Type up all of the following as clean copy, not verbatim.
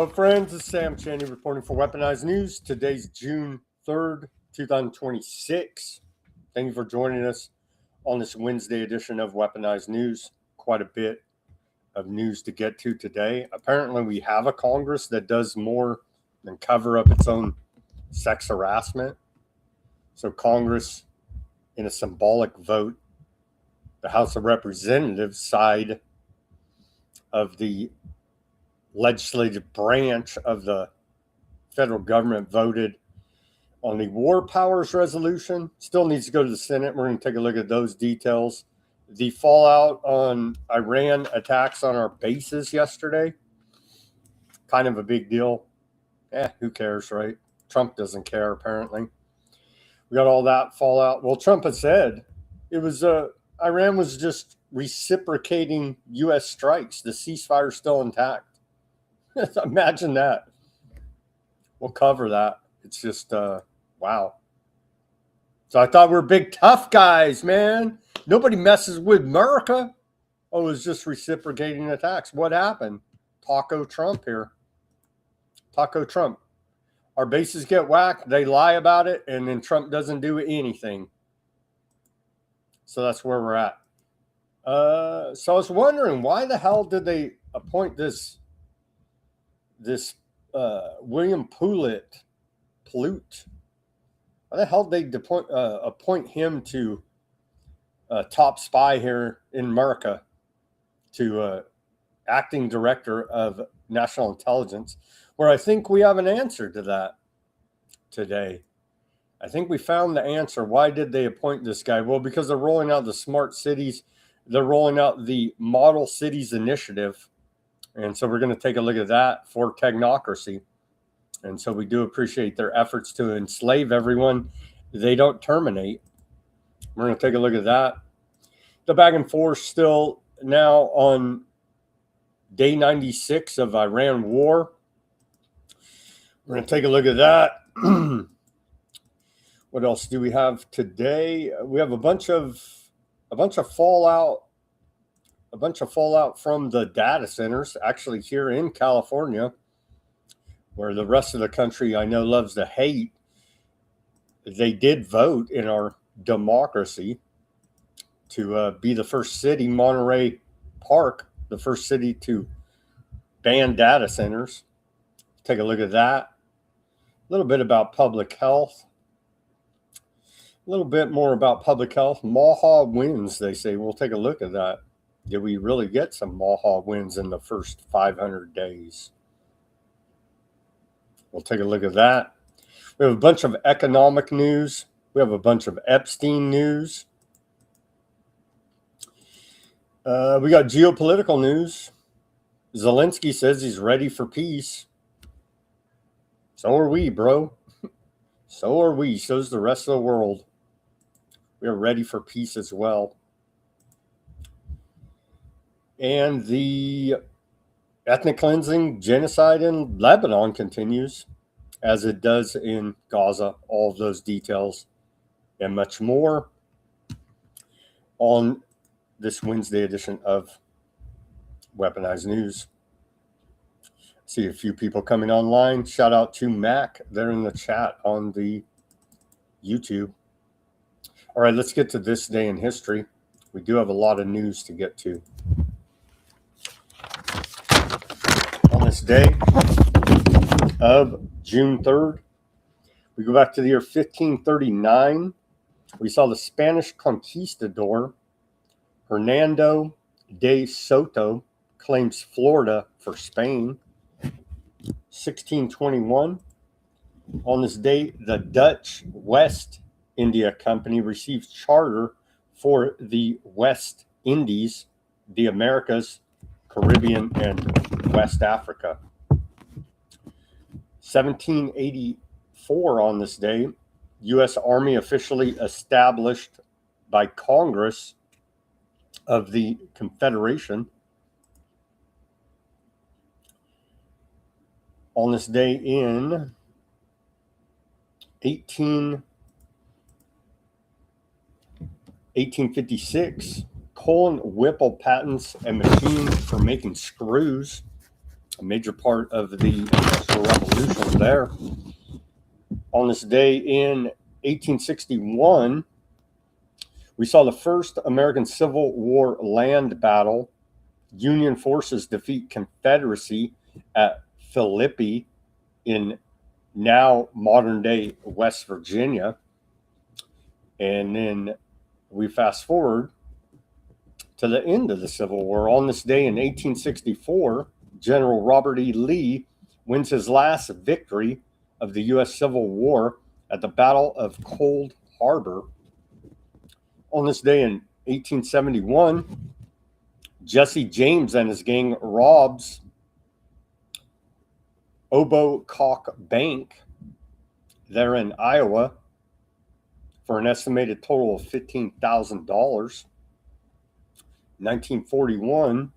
Hello, friends. This is Sam Chaney reporting for Weaponized News. Today's June 3rd, 2026. Thank you for joining us on this Wednesday edition of Weaponized News. Quite a bit of news to get to today. Apparently, we have a Congress that does more than cover up its own sex harassment. So Congress, in a symbolic vote, the House of Representatives side of the legislative branch of the federal government voted on the war powers resolution. Still needs to go to the Senate. We're going to take a look at those details. The fallout on Iran attacks on our bases yesterday, kind of a big deal. Who cares, right? Trump doesn't care, apparently. We got all that fallout. Well, Trump has said it was Iran was just reciprocating U.S. strikes. The ceasefire is still intact. Imagine that. We'll cover that. It's just, wow. So I thought we were big tough guys, man. Nobody messes with America. Oh, it was just reciprocating attacks. What happened? Taco Trump here. Taco Trump. Our bases get whacked. They lie about it. And then Trump doesn't do anything. So that's where we're at. So I was wondering, why the hell did they appoint this William Pullet? Why the hell did they appoint him to top spy here in America, to acting director of national intelligence, where I think we have an answer to that today. I think we found the answer. Why did they appoint this guy? Well, because they're rolling out the smart cities. They're rolling out the Model Cities Initiative. And so we're going to take a look at that for technocracy. And so we do appreciate their efforts to enslave everyone they don't terminate. We're going to take a look at that. The back and forth still now on day 96 of Iran war. We're going to take a look at that. What else do we have today? We have a bunch of fallout. A bunch of fallout from the data centers, actually here in California, where the rest of the country I know loves to hate. They did vote in our democracy to be the first city, Monterey Park, the first city to ban data centers. Take a look at that. A little bit about public health. A little bit more about public health. Maha wins, they say. We'll take a look at that. Did we really get some Maha wins in the first 500 days? We'll take a look at that. We have a bunch of economic news. We have a bunch of Epstein news. We got geopolitical news. Zelensky says he's ready for peace. So are we, bro. So are we. So's the rest of the world. We are ready for peace as well. And the ethnic cleansing, genocide in Lebanon continues, as it does in Gaza. All of those details and much more on this Wednesday edition of Weaponized News. See a few people coming online. Shout out to Mac there in the chat on the YouTube. All right, let's get to this day in history. We do have a lot of news to get to. On this day of June 3rd, we go back to the year 1539. We saw the Spanish conquistador Hernando de Soto claims Florida for Spain. 1621. On this day, the Dutch West India Company receives charter for the West Indies, the Americas, Caribbean, and West Africa. 1784 on this day, U.S. Army officially established by Congress of the Confederation. On this day in 1856, Colin Whipple patents a machine for making screws. a major part of the Industrial Revolution there. On this day in 1861, we saw the first American Civil War land battle. Union forces defeat Confederacy at Philippi in now modern-day West Virginia. And then we fast forward to the end of the Civil War. On this day in 1864, General Robert E. Lee wins his last victory of the U.S. Civil War at the Battle of Cold Harbor. On this day in 1871, Jesse James and his gang robs Obocock Bank there in Iowa for an estimated total of $15,000. 1941,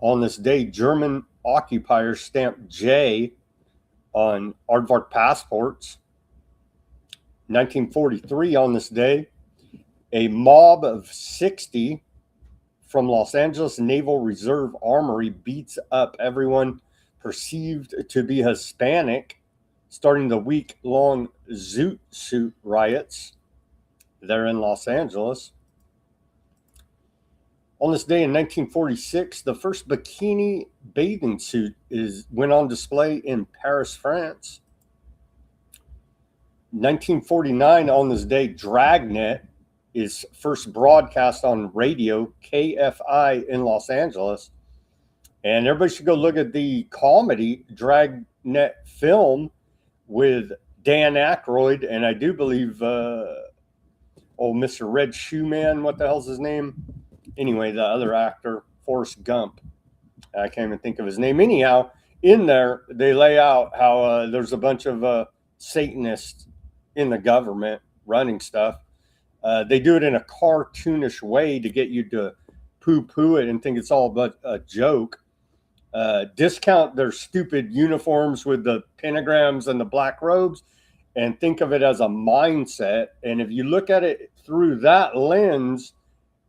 on this day, German occupiers stamped J on aardvark passports. 1943, on this day, a mob of 60 from Los Angeles Naval Reserve Armory beats up everyone perceived to be Hispanic, starting the week-long Zoot Suit riots there in Los Angeles. On this day in 1946, the first bikini bathing suit went on display in Paris, France. 1949, on this day, Dragnet is first broadcast on radio, KFI, in Los Angeles. And everybody should go look at the comedy Dragnet film with Dan Aykroyd, and I do believe, Mr. Red Shoe Man, what the hell's his name? Anyway, the other actor, Forrest Gump. I can't even think of his name. Anyhow, in there, they lay out how there's a bunch of Satanists in the government running stuff. They do it in a cartoonish way to get you to poo-poo it and think it's all but a joke. Discount their stupid uniforms with the pentagrams and the black robes and think of it as a mindset. And if you look at it through that lens,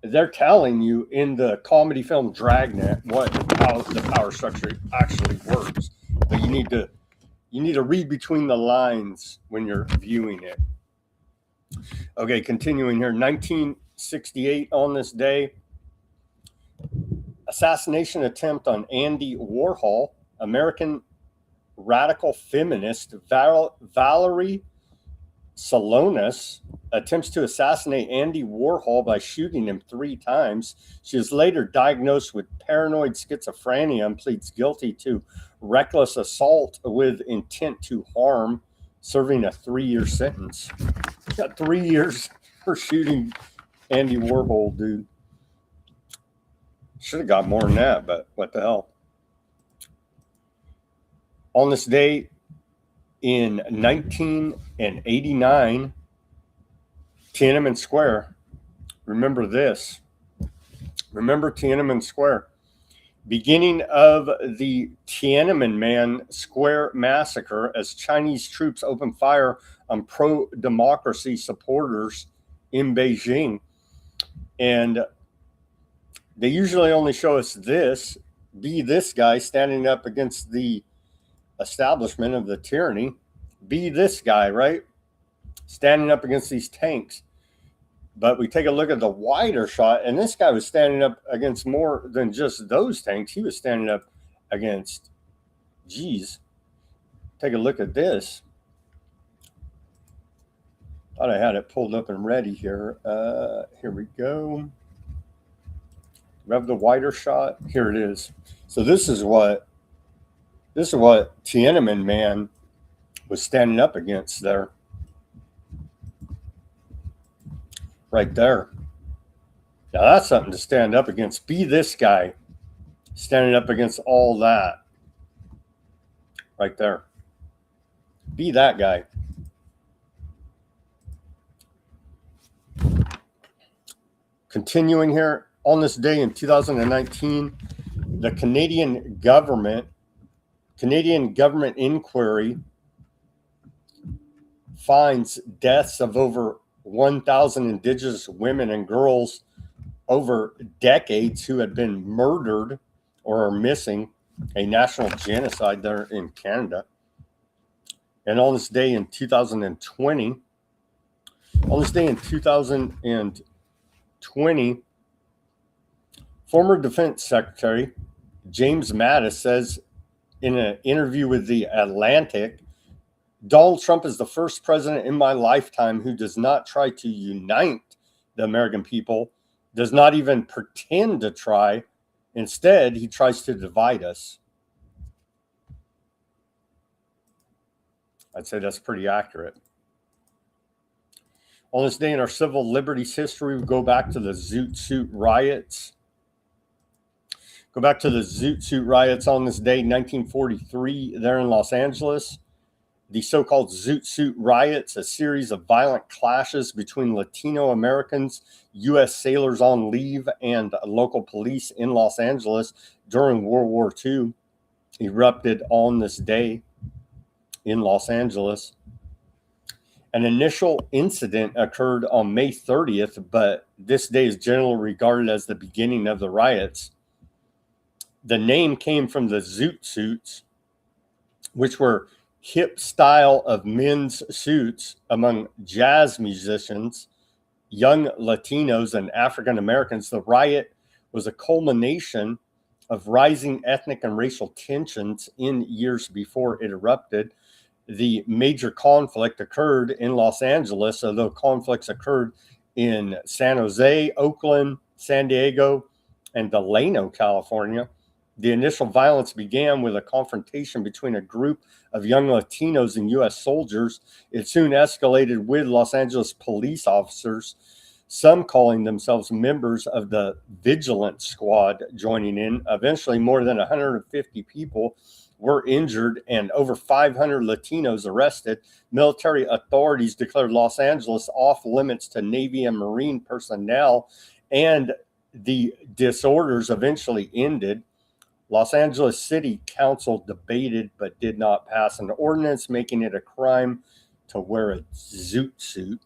they're telling you in the comedy film Dragnet how the power structure actually works. But you need to read between the lines when you're viewing it. Okay, continuing here. 1968, on this day, assassination attempt on Andy Warhol. American radical feminist Valerie Salonis attempts to assassinate Andy Warhol by shooting him 3 times. She is later diagnosed with paranoid schizophrenia and pleads guilty to reckless assault with intent to harm, serving a 3-year sentence. Got 3 years for shooting Andy Warhol, dude. Should have got more than that, but what the hell. On this day in 1989, Tiananmen Square. Remember this. Remember Tiananmen Square. Beginning of the Tiananmen Square massacre as Chinese troops opened fire on pro-democracy supporters in Beijing. And they usually only show us this guy standing up against the establishment of the tyranny. This guy, right? Standing up against these tanks. But we take a look at the wider shot, and this guy was standing up against more than just those tanks. He was standing up against, take a look at this. Thought I had it pulled up and ready here. Here we go. We have the wider shot. Here it is. So this is what Tiananmen Man was standing up against there. Right there. Now that's something to stand up against. Be this guy standing up against all that. Right there. Be that guy. Continuing here, on this day in 2019, the Canadian government inquiry finds deaths of over 1,000 Indigenous women and girls over decades who had been murdered or are missing a national genocide there in Canada. And on this day in 2020, former Defense Secretary James Mattis says in an interview with The Atlantic, Donald Trump is the first president in my lifetime who does not try to unite the American people, does not even pretend to try. Instead, he tries to divide us. I'd say that's pretty accurate. On this day in our civil liberties history, we go back to the Zoot Suit riots. On this day, 1943, there in Los Angeles. The so-called Zoot Suit riots, a series of violent clashes between Latino Americans, U.S. sailors on leave, and local police in Los Angeles during World War II, erupted on this day in Los Angeles. An initial incident occurred on May 30th, but this day is generally regarded as the beginning of the riots. The name came from the Zoot Suits, which were hip style of men's suits among jazz musicians, young Latinos, and African Americans. The riot was a culmination of rising ethnic and racial tensions in years before it erupted. The major conflict occurred in Los Angeles, although conflicts occurred in San Jose, Oakland, San Diego, and Delano, California. The initial violence began with a confrontation between a group of young Latinos and U.S. soldiers. It soon escalated with Los Angeles police officers, some calling themselves members of the Vigilant Squad, joining in. Eventually, more than 150 people were injured and over 500 Latinos arrested. Military authorities declared Los Angeles off limits to Navy and Marine personnel, and the disorders eventually ended. Los Angeles City Council debated but did not pass an ordinance making it a crime to wear a zoot suit.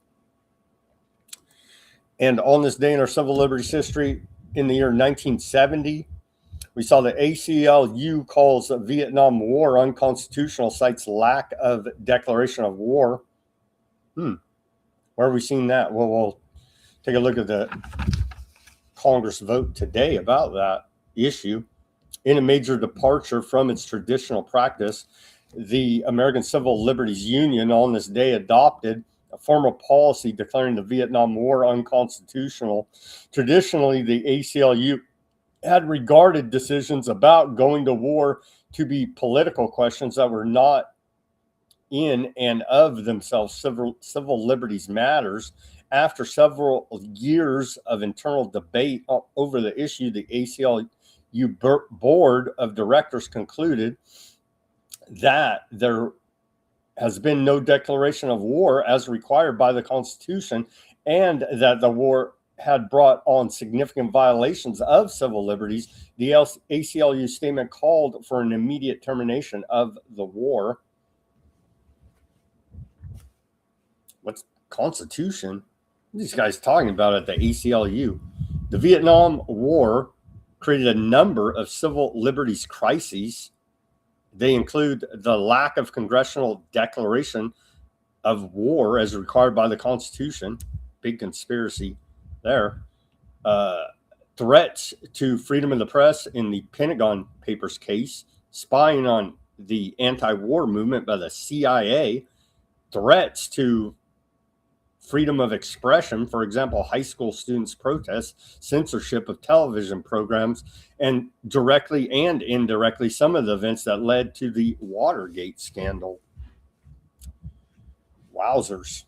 And on this day in our civil liberties history, in the year 1970, we saw the ACLU calls the Vietnam War unconstitutional, cites lack of declaration of war. Where have we seen that? Well, we'll take a look at the Congress vote today about that issue. In a major departure from its traditional practice, the American Civil Liberties Union on this day adopted a formal policy declaring the Vietnam War unconstitutional. Traditionally, the ACLU had regarded decisions about going to war to be political questions that were not in and of themselves civil liberties matters. After several years of internal debate over the issue, the ACLU board of directors concluded that there has been no declaration of war as required by the Constitution, and that the war had brought on significant violations of civil liberties. The ACLU statement called for an immediate termination of the war. What's Constitution? What are these guys talking about at the ACLU? The Vietnam War created a number of civil liberties crises. They include the lack of congressional declaration of war as required by the Constitution. Big conspiracy there. Threats to freedom of the press in the Pentagon Papers case, spying on the anti-war movement by the CIA, threats to freedom of expression, for example, high school students' protests, censorship of television programs, and directly and indirectly some of the events that led to the Watergate scandal. Wowzers.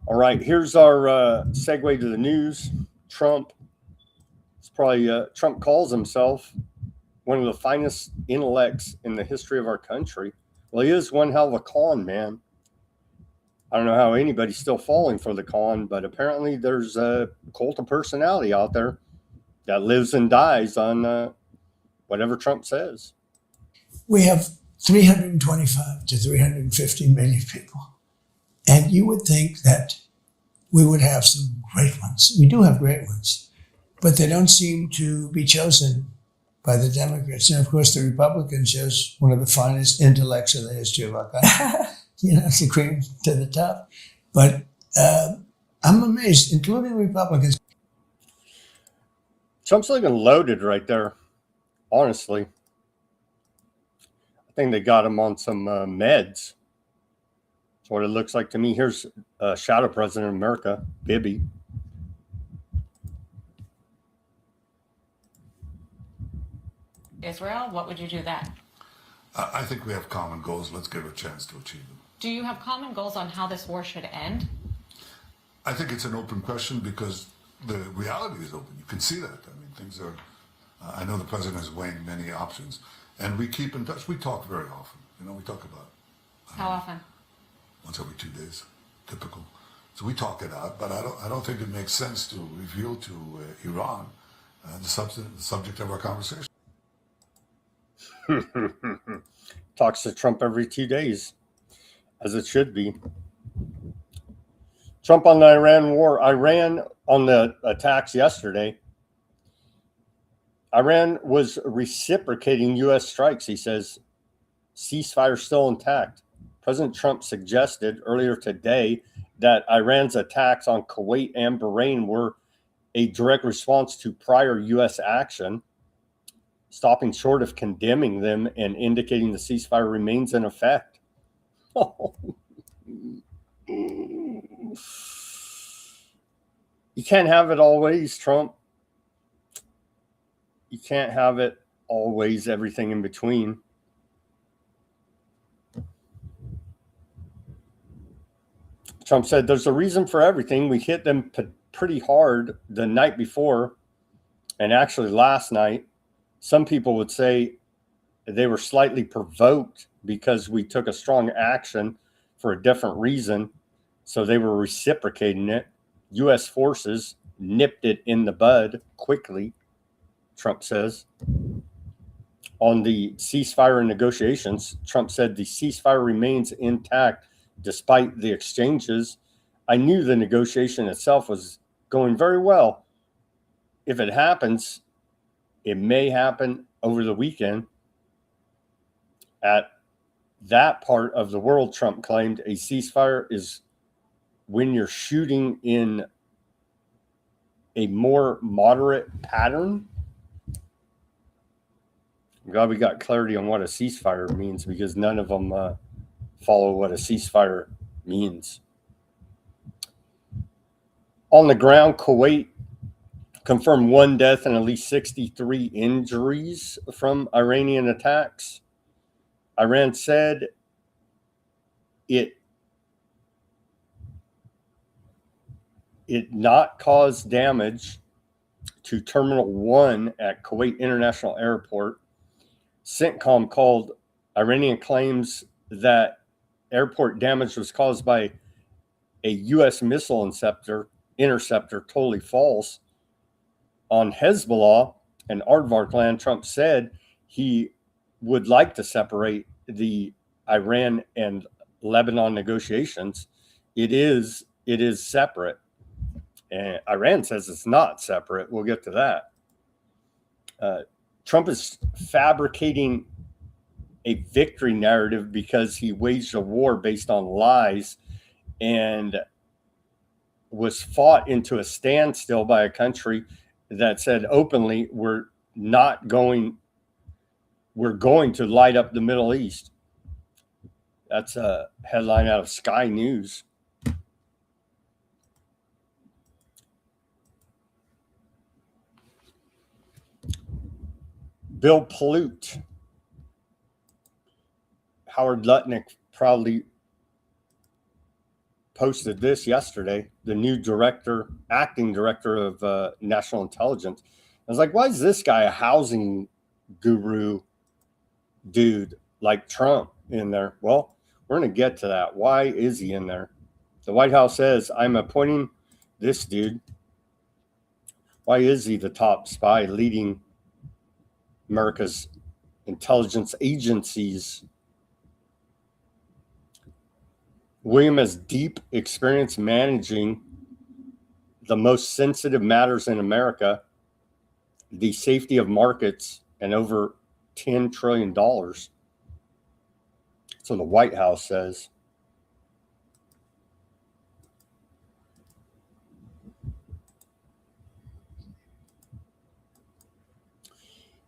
All right, here's our segue to the news. Trump calls himself one of the finest intellects in the history of our country. Well, he is one hell of a con man. I don't know how anybody's still falling for the con, but apparently there's a cult of personality out there that lives and dies on whatever Trump says. We have 325 to 350 million people. And you would think that we would have some great ones. We do have great ones, but they don't seem to be chosen by the Democrats. And of course, the Republicans shows one of the finest intellects in the history of our country. It's the cream to the top. But I'm amazed, including Republicans. Trump's looking loaded right there, honestly. I think they got him on some meds. That's what it looks like to me. Here's Shadow President of America, Bibi. Israel, what would you do then? I think we have common goals. Let's give it a chance to achieve them. Do you have common goals on how this war should end? I think it's an open question because the reality is open. You can see that. I mean, things are. I know the president is weighing many options, and we keep in touch. We talk very often. We talk about. How often? Once every 2 days, typical. So we talk it out, but I don't think it makes sense to reveal to Iran the subject of our conversation. Talks to Trump every 2 days, as it should be. Trump on the Iran war. Iran on the attacks yesterday. Iran was reciprocating U.S. strikes. He says ceasefire still intact. President Trump suggested earlier today that Iran's attacks on Kuwait and Bahrain were a direct response to prior U.S. action, stopping short of condemning them and indicating the ceasefire remains in effect. You can't have it always, Trump. You can't have it always, everything in between. Trump said, there's a reason for everything. We hit them pretty hard the night before, and actually last night. Some people would say they were slightly provoked because we took a strong action for a different reason. So they were reciprocating it. U.S. forces nipped it in the bud quickly, Trump says. On the ceasefire negotiations, Trump said the ceasefire remains intact despite the exchanges. I knew the negotiation itself was going very well. If it happens, it may happen over the weekend. At that part of the world, Trump claimed, a ceasefire is when you're shooting in a more moderate pattern. I'm glad we got clarity on what a ceasefire means, because none of them follow what a ceasefire means. On the ground, Kuwait confirmed 1 death and at least 63 injuries from Iranian attacks. Iran said it not caused damage to Terminal 1 at Kuwait International Airport. CENTCOM called Iranian claims that airport damage was caused by a U.S. missile interceptor totally false. On Hezbollah and Aardvark land, Trump said he would like to separate the Iran and Lebanon negotiations. It is separate. And Iran says it's not separate. We'll get to that. Trump is fabricating a victory narrative because he waged a war based on lies and was fought into a standstill by a country that said openly, we're going to light up the Middle East. That's a headline out of Sky News. Bill Pollute. Howard Lutnick proudly posted this yesterday, the new acting director of national intelligence. I was like, why is this guy, a housing guru dude like Trump, in there? Well, we're going to get to that. Why is he in there? The White House says, I'm appointing this dude. Why is he the top spy leading America's intelligence agencies? William has deep experience managing the most sensitive matters in America, the safety of markets, and over $10 trillion. So the White House says.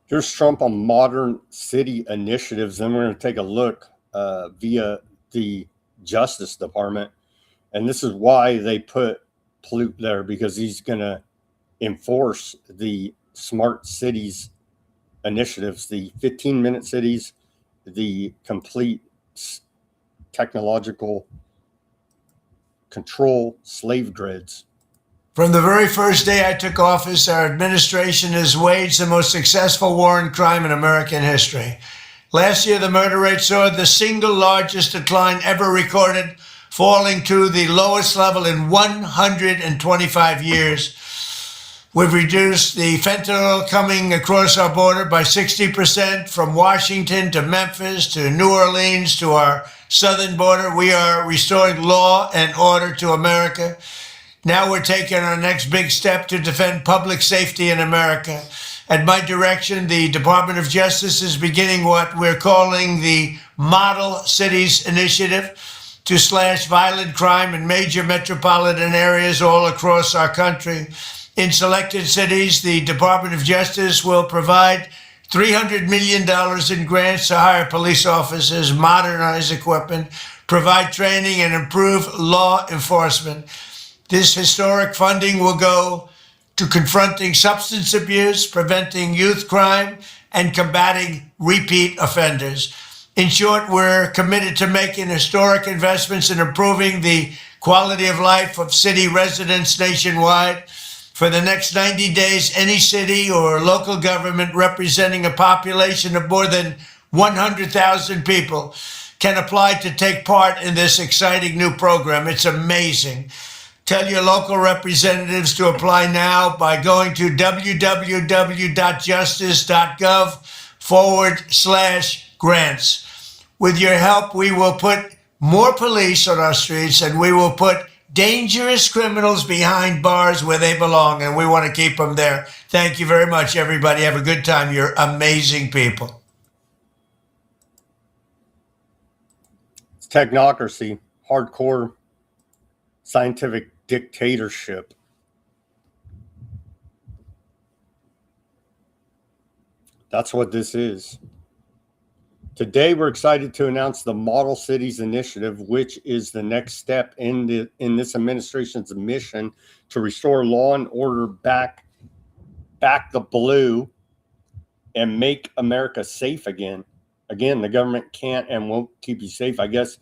Here's Trump on modern city initiatives. Then we're going to take a look via the Justice Department. And this is why they put Pollute there, because he's going to enforce the smart cities initiatives, the 15-minute cities, the complete technological control slave grids. From the very first day I took office, our administration has waged the most successful war on crime in American history. Last year, the murder rate saw the single largest decline ever recorded, falling to the lowest level in 125 years. We've reduced the fentanyl coming across our border by 60%, from Washington to Memphis to New Orleans to our southern border. We are restoring law and order to America. Now we're taking our next big step to defend public safety in America. At my direction, the Department of Justice is beginning what we're calling the Model Cities Initiative to slash violent crime in major metropolitan areas all across our country. In selected cities, the Department of Justice will provide $300 million in grants to hire police officers, modernize equipment, provide training, and improve law enforcement. This historic funding will go to confronting substance abuse, preventing youth crime, and combating repeat offenders. In short, we're committed to making historic investments in improving the quality of life of city residents nationwide. For the next 90 days, any city or local government representing a population of more than 100,000 people can apply to take part in this exciting new program. It's amazing. Tell your local representatives to apply now by going to www.justice.gov/grants. With your help, we will put more police on our streets, and we will put dangerous criminals behind bars where they belong, and we want to keep them there. Thank you very much, everybody. Have a good time. You're amazing people. It's technocracy, hardcore scientific dictatorship. That's what this is. Today, we're excited to announce the Model Cities Initiative, which is the next step in this administration's mission to restore law and order back the blue and make America safe again. Again, the government can't and won't keep you safe, I guess.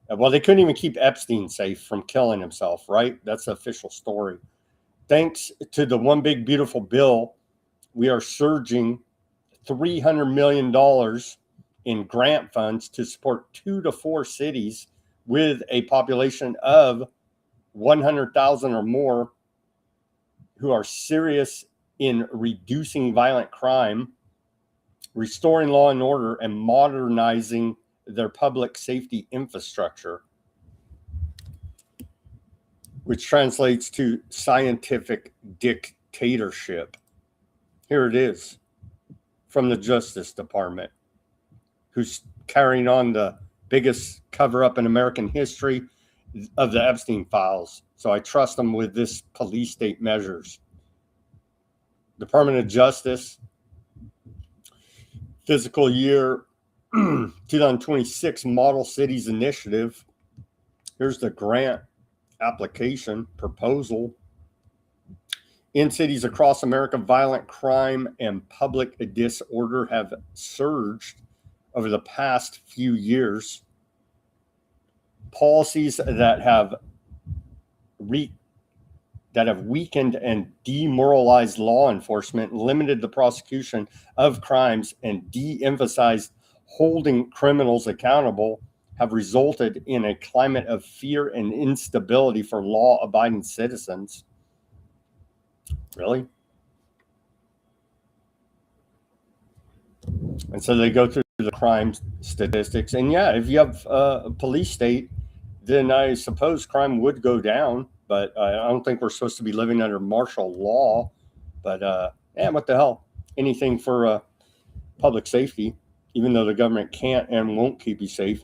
Well, they couldn't even keep Epstein safe from killing himself, right? That's the official story. Thanks to the One Big Beautiful Bill, we are surging $300 million in grant funds to support 2 to 4 cities with a population of 100,000 or more who are serious in reducing violent crime, restoring law and order, and modernizing their public safety infrastructure, which translates to scientific dictatorship. Here it is from the Justice Department, who's carrying on the biggest cover-up in American history of the Epstein files. So I trust them with this police state measures. Department of Justice, fiscal year 2026 Model Cities Initiative. Here's the grant application proposal. In cities across America, violent crime and public disorder have surged over the past few years. Policies that have weakened and demoralized law enforcement, limited the prosecution of crimes, and de-emphasized holding criminals accountable have resulted in a climate of fear and instability for law-abiding citizens. Really? And so they go through the crime statistics. And yeah, if you have a police state, then I suppose crime would go down. But I don't think we're supposed to be living under martial law. But yeah, what the hell? Anything for public safety, even though the government can't and won't keep you safe,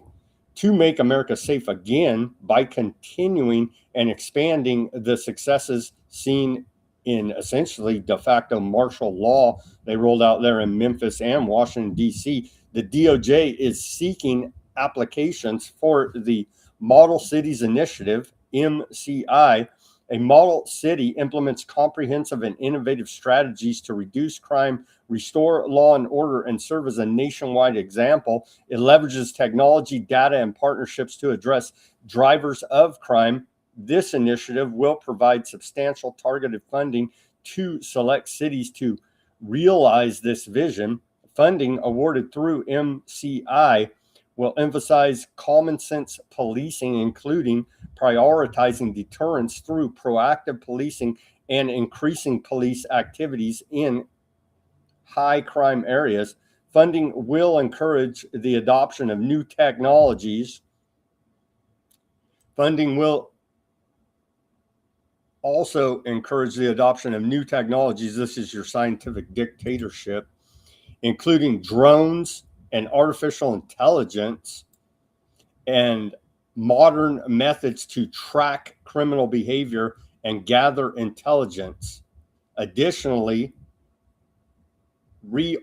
to make America safe again by continuing and expanding the successes seen in essentially de facto martial law they rolled out there in Memphis and Washington, D.C. The DOJ is seeking applications for the Model Cities Initiative, MCI. A model city implements comprehensive and innovative strategies to reduce crime, restore law and order, and serve as a nationwide example. It leverages technology, data, and partnerships to address drivers of crime. This initiative will provide substantial targeted funding to select cities to realize this vision. Funding awarded through MCI will emphasize common sense policing, including prioritizing deterrence through proactive policing and increasing police activities in high crime areas. Funding will encourage the adoption of new technologies. Funding will also encourage the adoption of new technologies. This is your scientific dictatorship, including drones and artificial intelligence and modern methods to track criminal behavior and gather intelligence. Additionally, additionally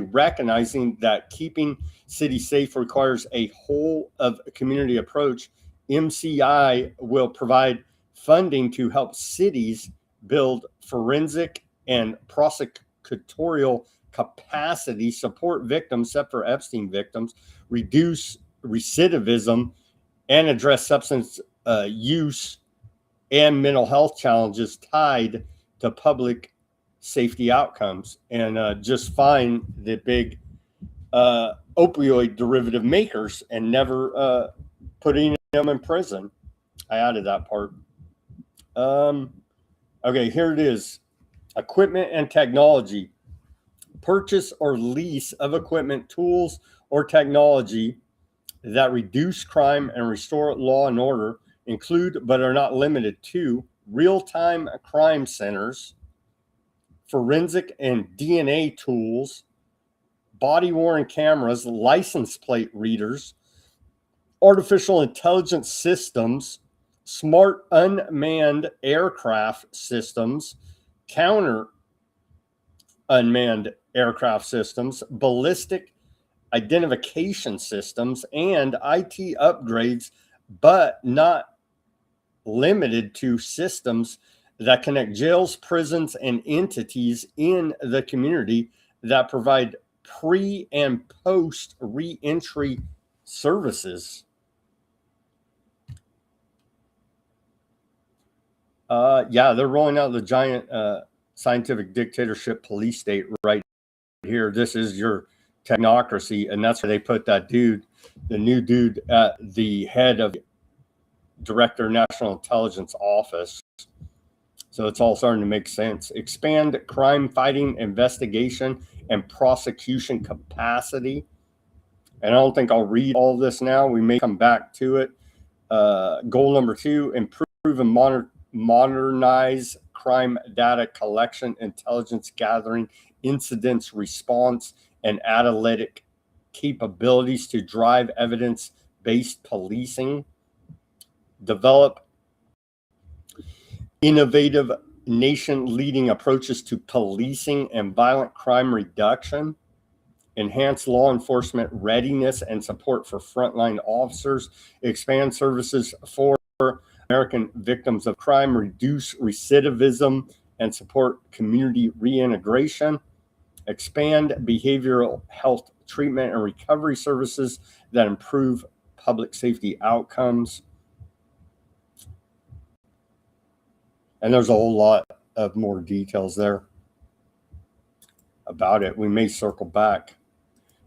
recognizing that keeping cities safe requires a whole of community approach, MCI will provide funding to help cities build forensic and prosecutorial capacity, support victims, except for Epstein victims, reduce recidivism, and address substance use and mental health challenges tied to public safety outcomes, and just find the big opioid derivative makers and never putting them in prison. I added that part. Okay, here it is. Equipment and technology. Purchase or lease of equipment, tools, or technology that reduce crime and restore law and order include, but are not limited to, real-time crime centers, forensic and DNA tools, body-worn cameras, license plate readers, artificial intelligence systems, smart unmanned aircraft systems, counter unmanned aircraft systems, ballistic identification systems, and IT upgrades, but not limited to systems that connect jails, prisons, and entities in the community that provide pre and post re-entry services. They're rolling out the giant scientific dictatorship police state right here. This is your technocracy, and that's where they put that dude, the new dude at the head of Director of National Intelligence Office. So it's all starting to make sense. Expand crime fighting, investigation, and prosecution capacity. And I don't think I'll read all this now. We may come back to it. Goal number 2, improve and modernize crime data collection, intelligence gathering, incidents response, and analytic capabilities to drive evidence-based policing. Develop innovative nation-leading approaches to policing and violent crime reduction. Enhance law enforcement readiness and support for frontline officers. Expand services for American victims of crime. Reduce recidivism and support community reintegration. Expand behavioral health treatment and recovery services that improve public safety outcomes. And there's a whole lot of more details there about it. We may circle back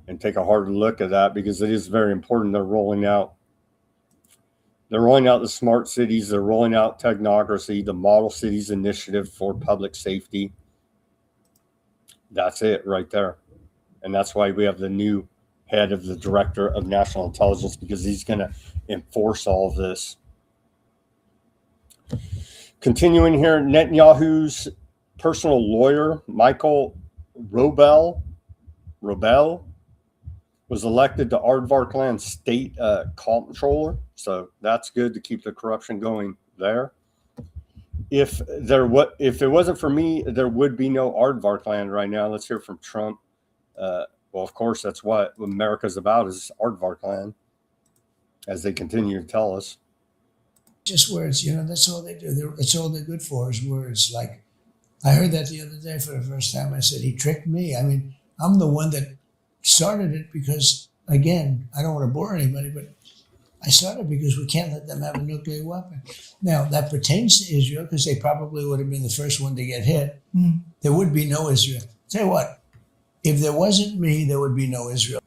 and take a harder look at that because it is very important. They're rolling out the smart cities. They're rolling out technocracy, the Model Cities Initiative for public safety. That's it right there. And that's why we have the new head of the Director of National Intelligence, because he's going to enforce all of this. Continuing here, Netanyahu's personal lawyer Michael Robel was elected to Aardvarkland state comptroller. So that's good to keep the corruption going there. If it wasn't for me, there would be no Aardvarkland right now. Let's hear from Trump. Well, of course, that's what America's about, is Aardvarkland, as they continue to tell us. Just words, that's all they do. That's all they're good for is words. Like, I heard that the other day for the first time. I said, he tricked me. I mean, I'm the one that started it because, again, I don't want to bore anybody, but I started because we can't let them have a nuclear weapon. Now, that pertains to Israel because they probably would have been the first one to get hit. There would be no Israel. Tell you what, if there wasn't me, there would be no Israel.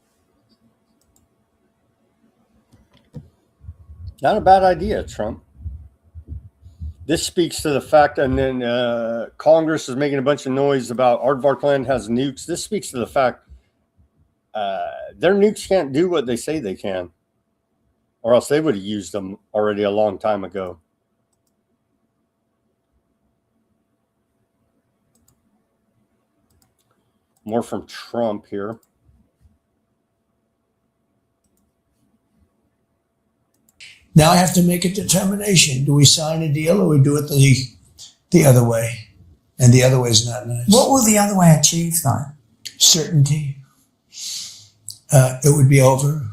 Not a bad idea, Trump. This speaks to the fact, and then Congress is making a bunch of noise about Aardvarkland has nukes. This speaks to the fact their nukes can't do what they say they can, or else they would have used them already a long time ago. More from Trump here. Now I have to make a determination. Do we sign a deal or we do it the other way? And the other way is not nice. What will the other way achieve, though? Certainty. It would be over.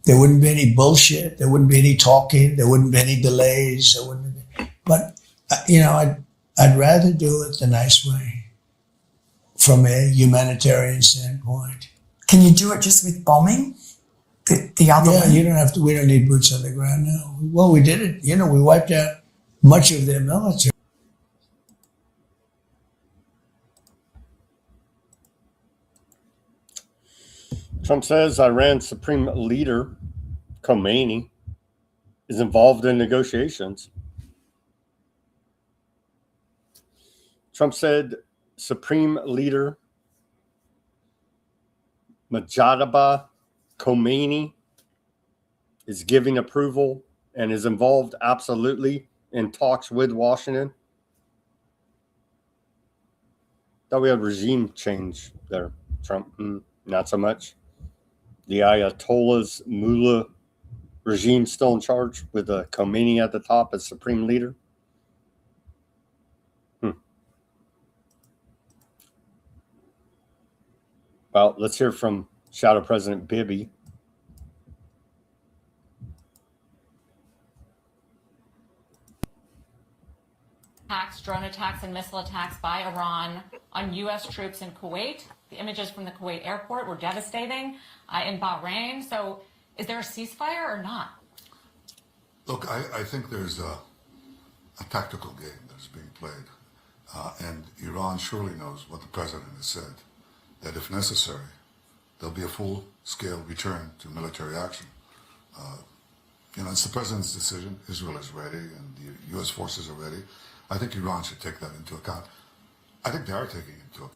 There wouldn't be any bullshit. There wouldn't be any talking. There wouldn't be any delays. There wouldn't be. But, I'd rather do it the nice way from a humanitarian standpoint. Can you do it just with bombing? The other way? You don't have to. We don't need boots on the ground now. Well, we did it. We wiped out much of their military. Trump says Iran's supreme leader, Khomeini, is involved in negotiations. Trump said Supreme Leader Mojtaba Khomeini is giving approval and is involved absolutely in talks with Washington. Thought we had regime change there, Trump. Not so much. The Ayatollah's mullah regime still in charge with Khomeini at the top as supreme leader. Well, let's hear from Shadow President Bibi. Drone attacks and missile attacks by Iran on U.S. troops in Kuwait. The images from the Kuwait airport were devastating. In Bahrain. So is there a ceasefire or not? Look, I think there's a tactical game that's being played. And Iran surely knows what the president has said, that if necessary, there'll be a full-scale return to military action. It's the president's decision. Israel is ready and the U.S. forces are ready. I think Iran should take that into account. I think they are taking it into account.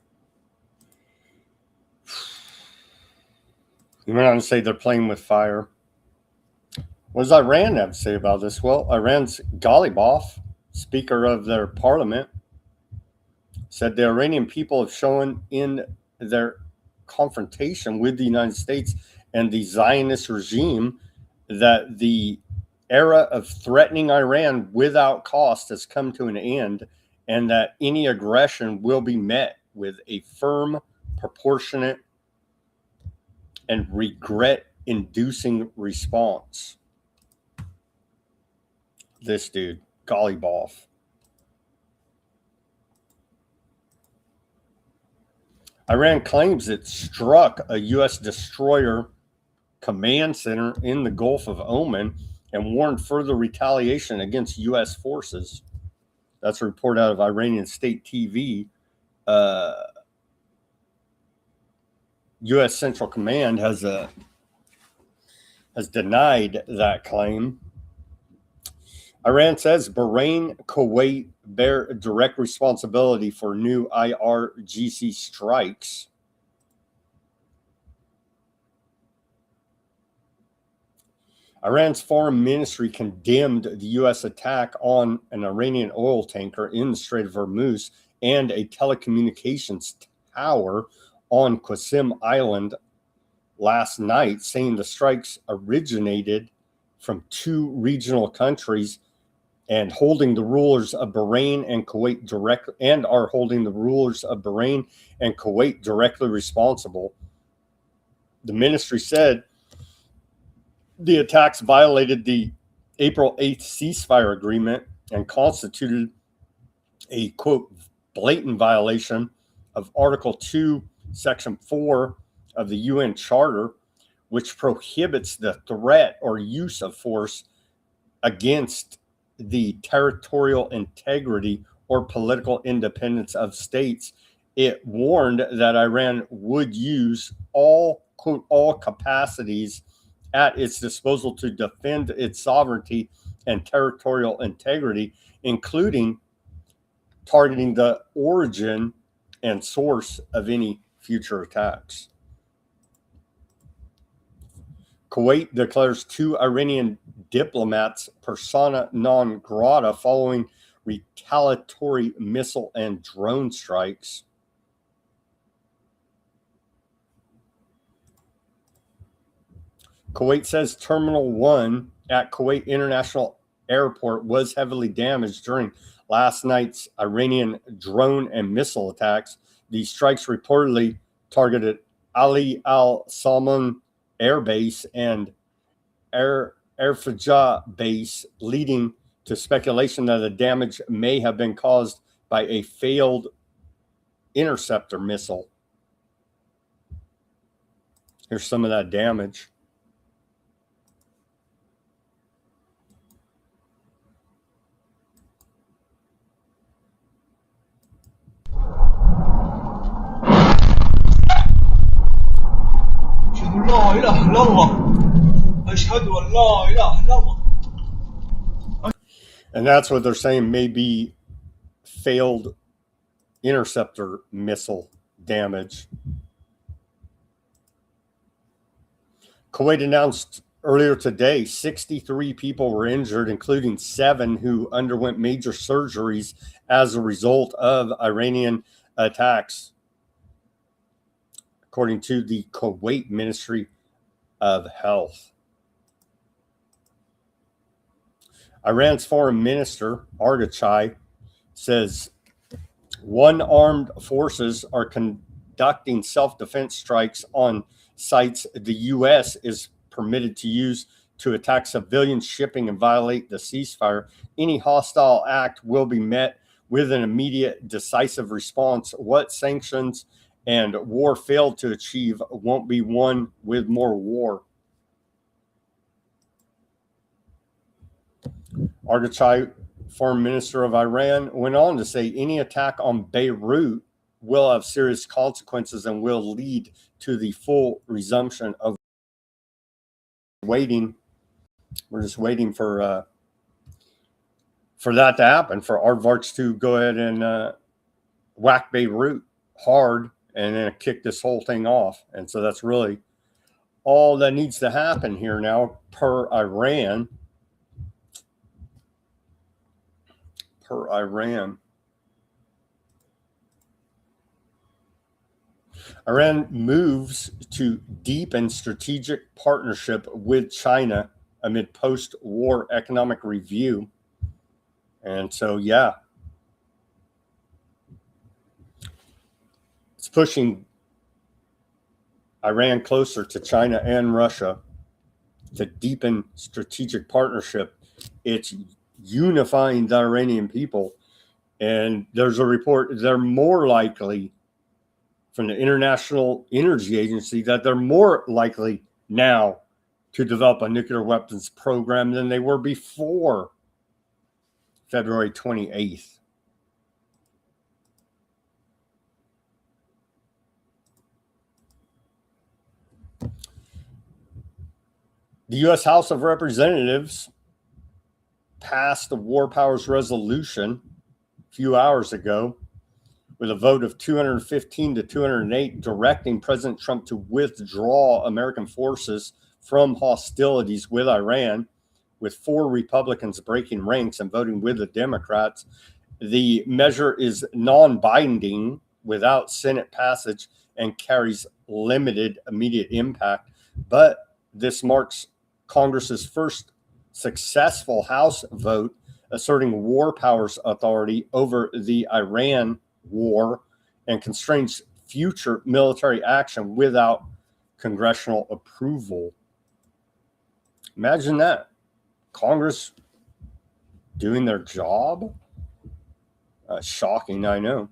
You went on to say they're playing with fire. What does Iran have to say about this? Well, Iran's Ghalibaf, Speaker of their parliament, said the Iranian people have shown in their confrontation with the United States and the Zionist regime that the era of threatening Iran without cost has come to an end, and that any aggression will be met with a firm, proportionate, and regret-inducing response. This dude, Ghalibaf. Iran claims it struck a U.S. destroyer command center in the Gulf of Oman and warned further retaliation against U.S. forces. That's a report out of Iranian state TV. U.S. Central Command has denied that claim. Iran says Bahrain, Kuwait bear direct responsibility for new IRGC strikes. Iran's foreign ministry condemned the U.S. attack on an Iranian oil tanker in the Strait of Hormuz and a telecommunications tower on Qasim Island last night, saying the strikes originated from two regional countries and holding the rulers of Bahrain and Kuwait directly responsible. The ministry said the attacks violated the April 8th ceasefire agreement and constituted a, quote, blatant violation of Article 2, Section 4 of the UN Charter, which prohibits the threat or use of force against the territorial integrity or political independence of states. It warned that Iran would use all, quote, all capacities at its disposal to defend its sovereignty and territorial integrity, including targeting the origin and source of any future attacks. Kuwait declares two Iranian diplomats persona non grata following retaliatory missile and drone strikes. Kuwait says Terminal 1 at Kuwait International Airport was heavily damaged during last night's Iranian drone and missile attacks. These strikes reportedly targeted Ali Al Salman Air Base and Erfajah Base, leading to speculation that the damage may have been caused by a failed interceptor missile. Here's some of that damage. And that's what they're saying may be failed interceptor missile damage. Kuwait announced earlier today 63 people were injured, including 7 who underwent major surgeries as a result of Iranian attacks, according to the Kuwait Ministry of Health. Iran's foreign minister, Odysee, says one-armed forces are conducting self-defense strikes on sites the U.S. is permitted to use to attack civilian shipping and violate the ceasefire. Any hostile act will be met with an immediate, decisive response. What sanctions and war failed to achieve won't be won with more war. Odysee, foreign minister of Iran, went on to say any attack on Beirut will have serious consequences and will lead to the full resumption of waiting. We're just waiting for that to happen, for aardvarks to go ahead and whack Beirut hard and then kick this whole thing off. And so that's really all that needs to happen here now per Iran. Iran moves to deepen strategic partnership with China amid post-war economic review. And so, yeah, it's pushing Iran closer to China and Russia to deepen strategic partnership. It's unifying the Iranian people. And there's a report they're more likely, from the International Energy Agency, that they're more likely now to develop a nuclear weapons program than they were before February 28th. The U.S. House of Representatives passed the War Powers Resolution a few hours ago with a vote of 215 to 208, directing President Trump to withdraw American forces from hostilities with Iran, with 4 Republicans breaking ranks and voting with the Democrats. The measure is non-binding without Senate passage and carries limited immediate impact, but this marks Congress's first successful House vote asserting war powers authority over the Iran war and constrains future military action without congressional approval. Imagine that. Congress doing their job? Shocking, I know.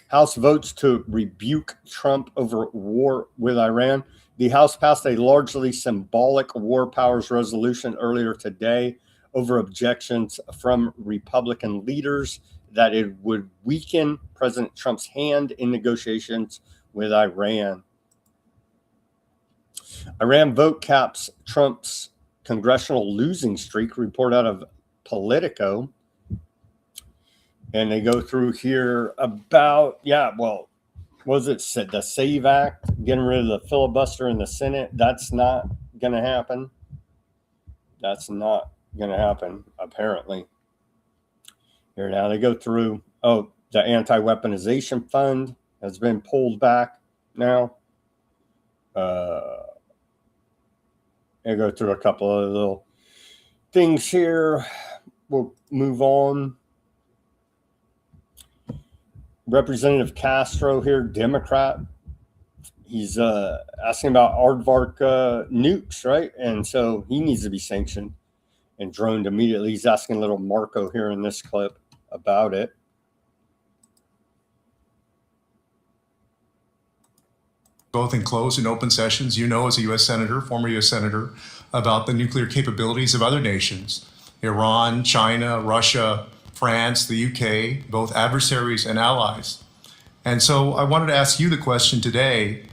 House votes to rebuke Trump over war with Iran. The House passed a largely symbolic war powers resolution earlier today over objections from Republican leaders that it would weaken President Trump's hand in negotiations with Iran. Iran vote caps Trump's congressional losing streak, report out of Politico. And they go through here about, was it said the SAVE Act, getting rid of the filibuster in the Senate? That's not going to happen. That's not going to happen, apparently. Here now they go through, the anti-weaponization fund has been pulled back now. They go through a couple of little things here. We'll move on. Representative Castro here, Democrat. He's asking about aardvark nukes, right? And so he needs to be sanctioned and droned immediately. He's asking little Marco here in this clip about it. Both in closed and open sessions, as a U.S. Senator, former U.S. Senator, about the nuclear capabilities of other nations, Iran, China, Russia, France, the UK, both adversaries and allies. And so I wanted to ask you the question today,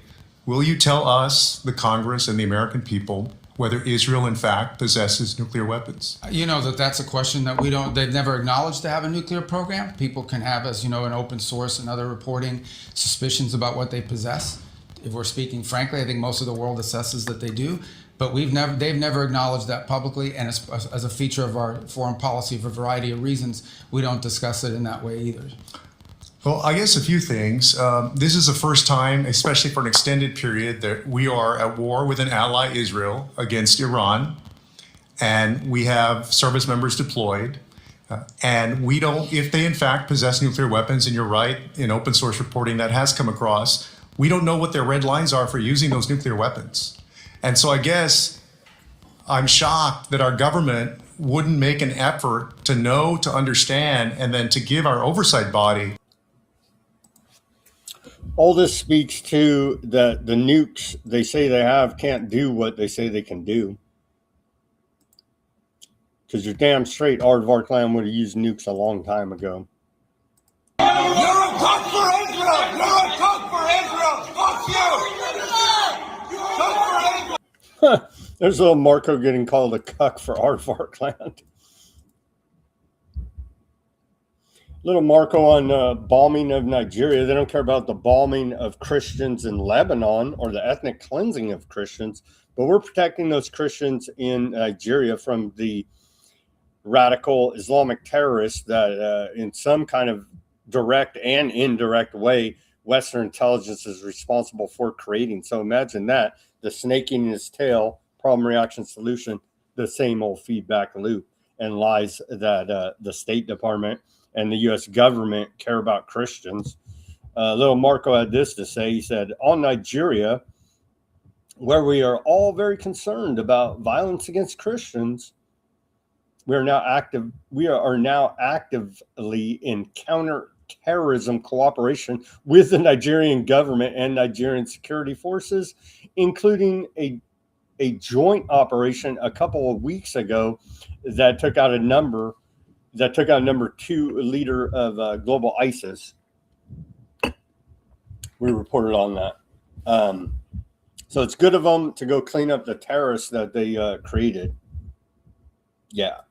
will you tell us, the Congress and the American people, whether Israel in fact possesses nuclear weapons? That's a question that they've never acknowledged to have a nuclear program. People can have, as in open source and other reporting, suspicions about what they possess. If we're speaking frankly, I think most of the world assesses that they do. But they've never acknowledged that publicly, and as a feature of our foreign policy for a variety of reasons, we don't discuss it in that way either. Well, I guess a few things. This is the first time, especially for an extended period, that we are at war with an ally, Israel, against Iran, and we have service members deployed. And we don't, if they in fact possess nuclear weapons, and you're right, in open source reporting that has come across, we don't know what their red lines are for using those nuclear weapons. And so I guess I'm shocked that our government wouldn't make an effort to know, to understand, and then to give our oversight body. All this speaks to the nukes they say they have can't do what they say they can do. Because you're damn straight Aardvark land would have used nukes a long time ago. You're a cook for Israel! You're a cook for Israel! Fuck you! Cook for Israel! There's little Marco getting called a cuck for Aardvark land. Little Marco on bombing of Nigeria. They don't care about the bombing of Christians in Lebanon or the ethnic cleansing of Christians, but we're protecting those Christians in Nigeria from the radical Islamic terrorists that in some kind of direct and indirect way, Western intelligence is responsible for creating. So imagine that, the snake in his tail, problem, reaction, solution, the same old feedback loop, and lies that the State Department and the U.S. government care about Christians. Little Marco had this to say. He said, on Nigeria, where we are all very concerned about violence against Christians, we are now actively in counterterrorism cooperation with the Nigerian government and Nigerian security forces, including a joint operation a couple of weeks ago that took out number 2 leader of global ISIS. We reported on that. So it's good of them to go clean up the terrorists that they created. Yeah.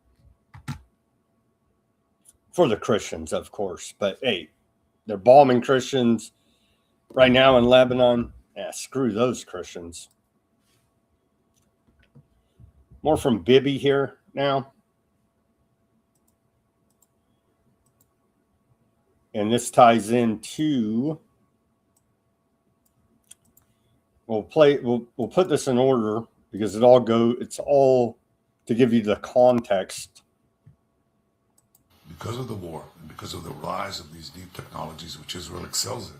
For the Christians, of course. But hey, they're bombing Christians right now in Lebanon. Yeah, screw those Christians. More from Bibi here now. And this ties into, we'll put this in order because it's all to give you the context. Because of the war and because of the rise of these new technologies which Israel excels in,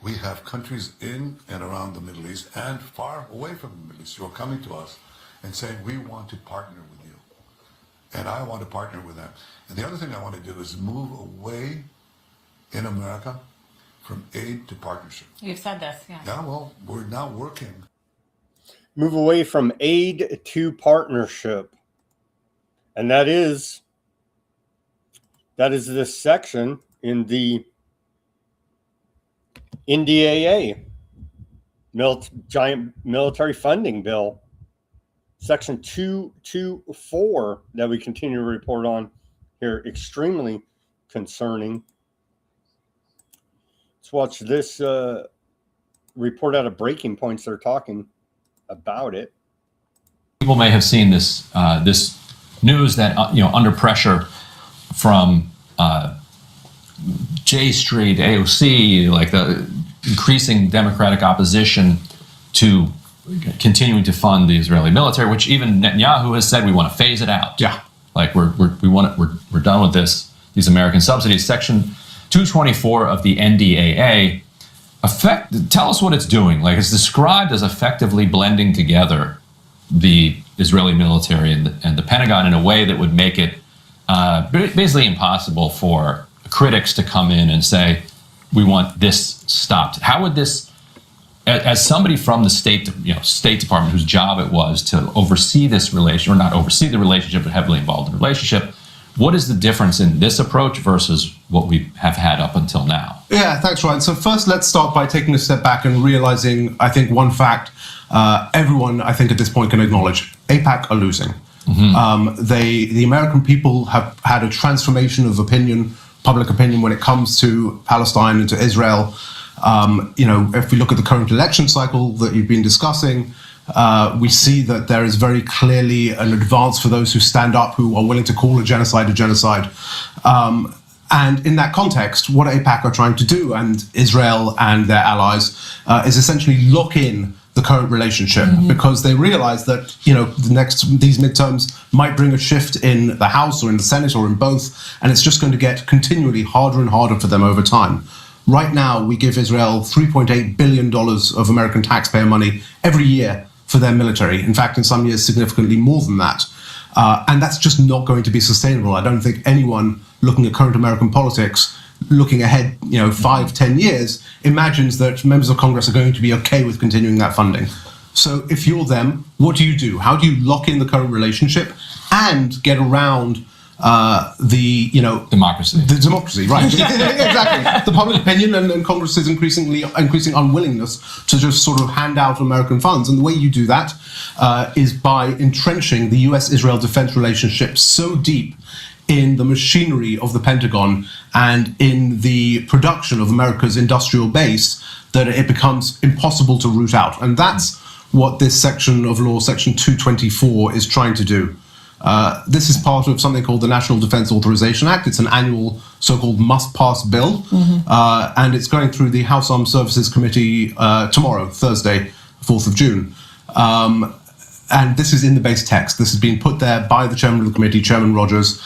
we have countries in and around the Middle East and far away from the Middle East who are coming to us and saying, we want to partner with you. And I want to partner with them. And the other thing I want to do is move away in America from aid to partnership. You've said this, yeah. Yeah, well, we're now working. Move away from aid to partnership. And that is this section in the NDAA, giant military funding bill, section 224 that we continue to report on here, extremely concerning. Let's watch this report out of Breaking Points. They're talking about it. People may have seen this this news that under pressure from J Street, AOC, like the increasing Democratic opposition to continuing to fund the Israeli military, which even Netanyahu has said we want to phase it out. Yeah, like we're done with these American subsidies. Section 224 of the NDAA tell us what it's doing. Like, it's described as effectively blending together the Israeli military and the Pentagon in a way that would make it basically impossible for critics to come in and say, we want this stopped. How would this, as somebody from the State Department whose job it was to oversee this relation, or not oversee the relationship, but heavily involved in the relationship, what is the difference in this approach versus what we have had up until now? Yeah, thanks, Ryan. So first, let's start by taking a step back and realizing, I think, one fact everyone, I think, at this point can acknowledge. AIPAC are losing. Mm-hmm. The American people have had a transformation of opinion, public opinion, when it comes to Palestine and to Israel. If we look at the current election cycle that you've been discussing, we see that there is very clearly an advance for those who stand up, who are willing to call a genocide a genocide. And in that context, what AIPAC are trying to do, and Israel and their allies, is essentially lock in the current relationship, because they realize that these midterms might bring a shift in the House or in the Senate or in both, and it's just going to get continually harder and harder for them over time. Right now, we give Israel $3.8 billion of American taxpayer money every year for their military. In fact, in some years, significantly more than that. And that's just not going to be sustainable. I don't think anyone looking at current American politics, looking ahead 5-10 years, imagines that members of Congress are going to be okay with continuing that funding. So if you're them, what do? How do you lock in the current relationship and get around democracy? The democracy, right. Exactly. The public opinion and Congress's increasing unwillingness to just sort of hand out American funds. And the way you do that is by entrenching the US-Israel defense relationship so deep in the machinery of the Pentagon and in the production of America's industrial base that it becomes impossible to root out. And that's what this section of law, section 224, is trying to do. This is part of something called the National Defense Authorization Act. It's an annual so-called must-pass bill, and it's going through the House Armed Services Committee tomorrow, Thursday, 4th of June. And this is in the base text. This has been put there by the chairman of the committee, Chairman Rogers.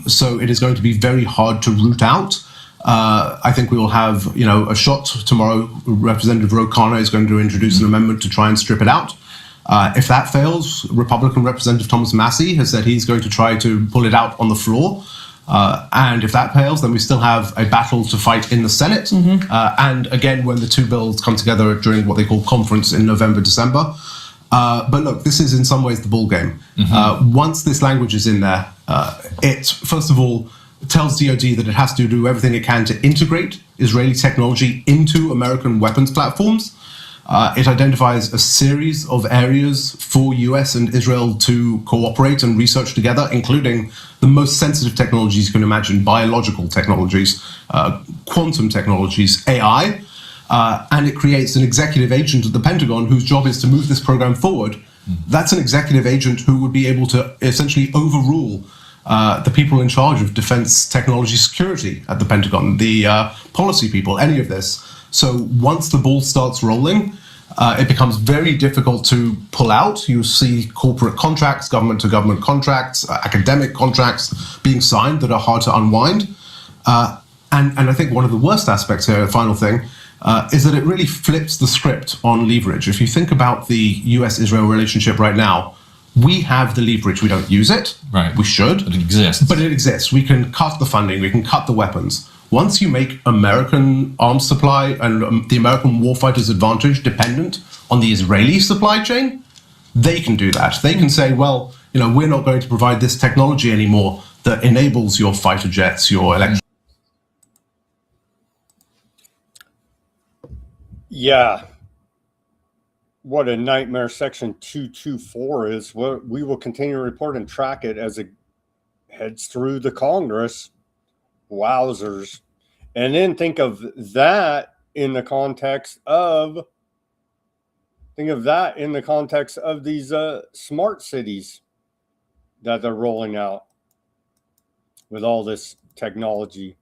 So it is going to be very hard to root out. I think we will have, a shot tomorrow. Representative Ro Khanna is going to introduce an amendment to try and strip it out. If that fails, Republican Representative Thomas Massey has said he's going to try to pull it out on the floor. And if that fails, then we still have a battle to fight in the Senate. And again, when the two bills come together during what they call conference in November, December. But look, this is in some ways the ball game. Once this language is in there, it, first of all, tells DoD that it has to do everything it can to integrate Israeli technology into American weapons platforms. It identifies a series of areas for US and Israel to cooperate and research together, including the most sensitive technologies you can imagine, biological technologies, quantum technologies, AI. And it creates an executive agent at the Pentagon whose job is to move this program forward. That's an executive agent who would be able to essentially overrule the people in charge of defense technology security at the Pentagon, the policy people, any of this. So once the ball starts rolling, it becomes very difficult to pull out. You see corporate contracts, government-to-government contracts, academic contracts being signed that are hard to unwind. And I think one of the worst aspects here, the final thing, is that it really flips the script on leverage. If you think about the US-Israel relationship right now, we have the leverage. We don't use it. Right. We should. But it exists. But it exists. We can cut the funding. We can cut the weapons. Once you make American arms supply and the American warfighters' advantage dependent on the Israeli supply chain, they can do that. They can say, well, we're not going to provide this technology anymore that enables your fighter jets, your electric. Yeah. What a nightmare Section 224 is. We will continue to report and track it as it heads through the Congress. Wowzers. And then think of that in the context of these smart cities that they're rolling out with all this technology.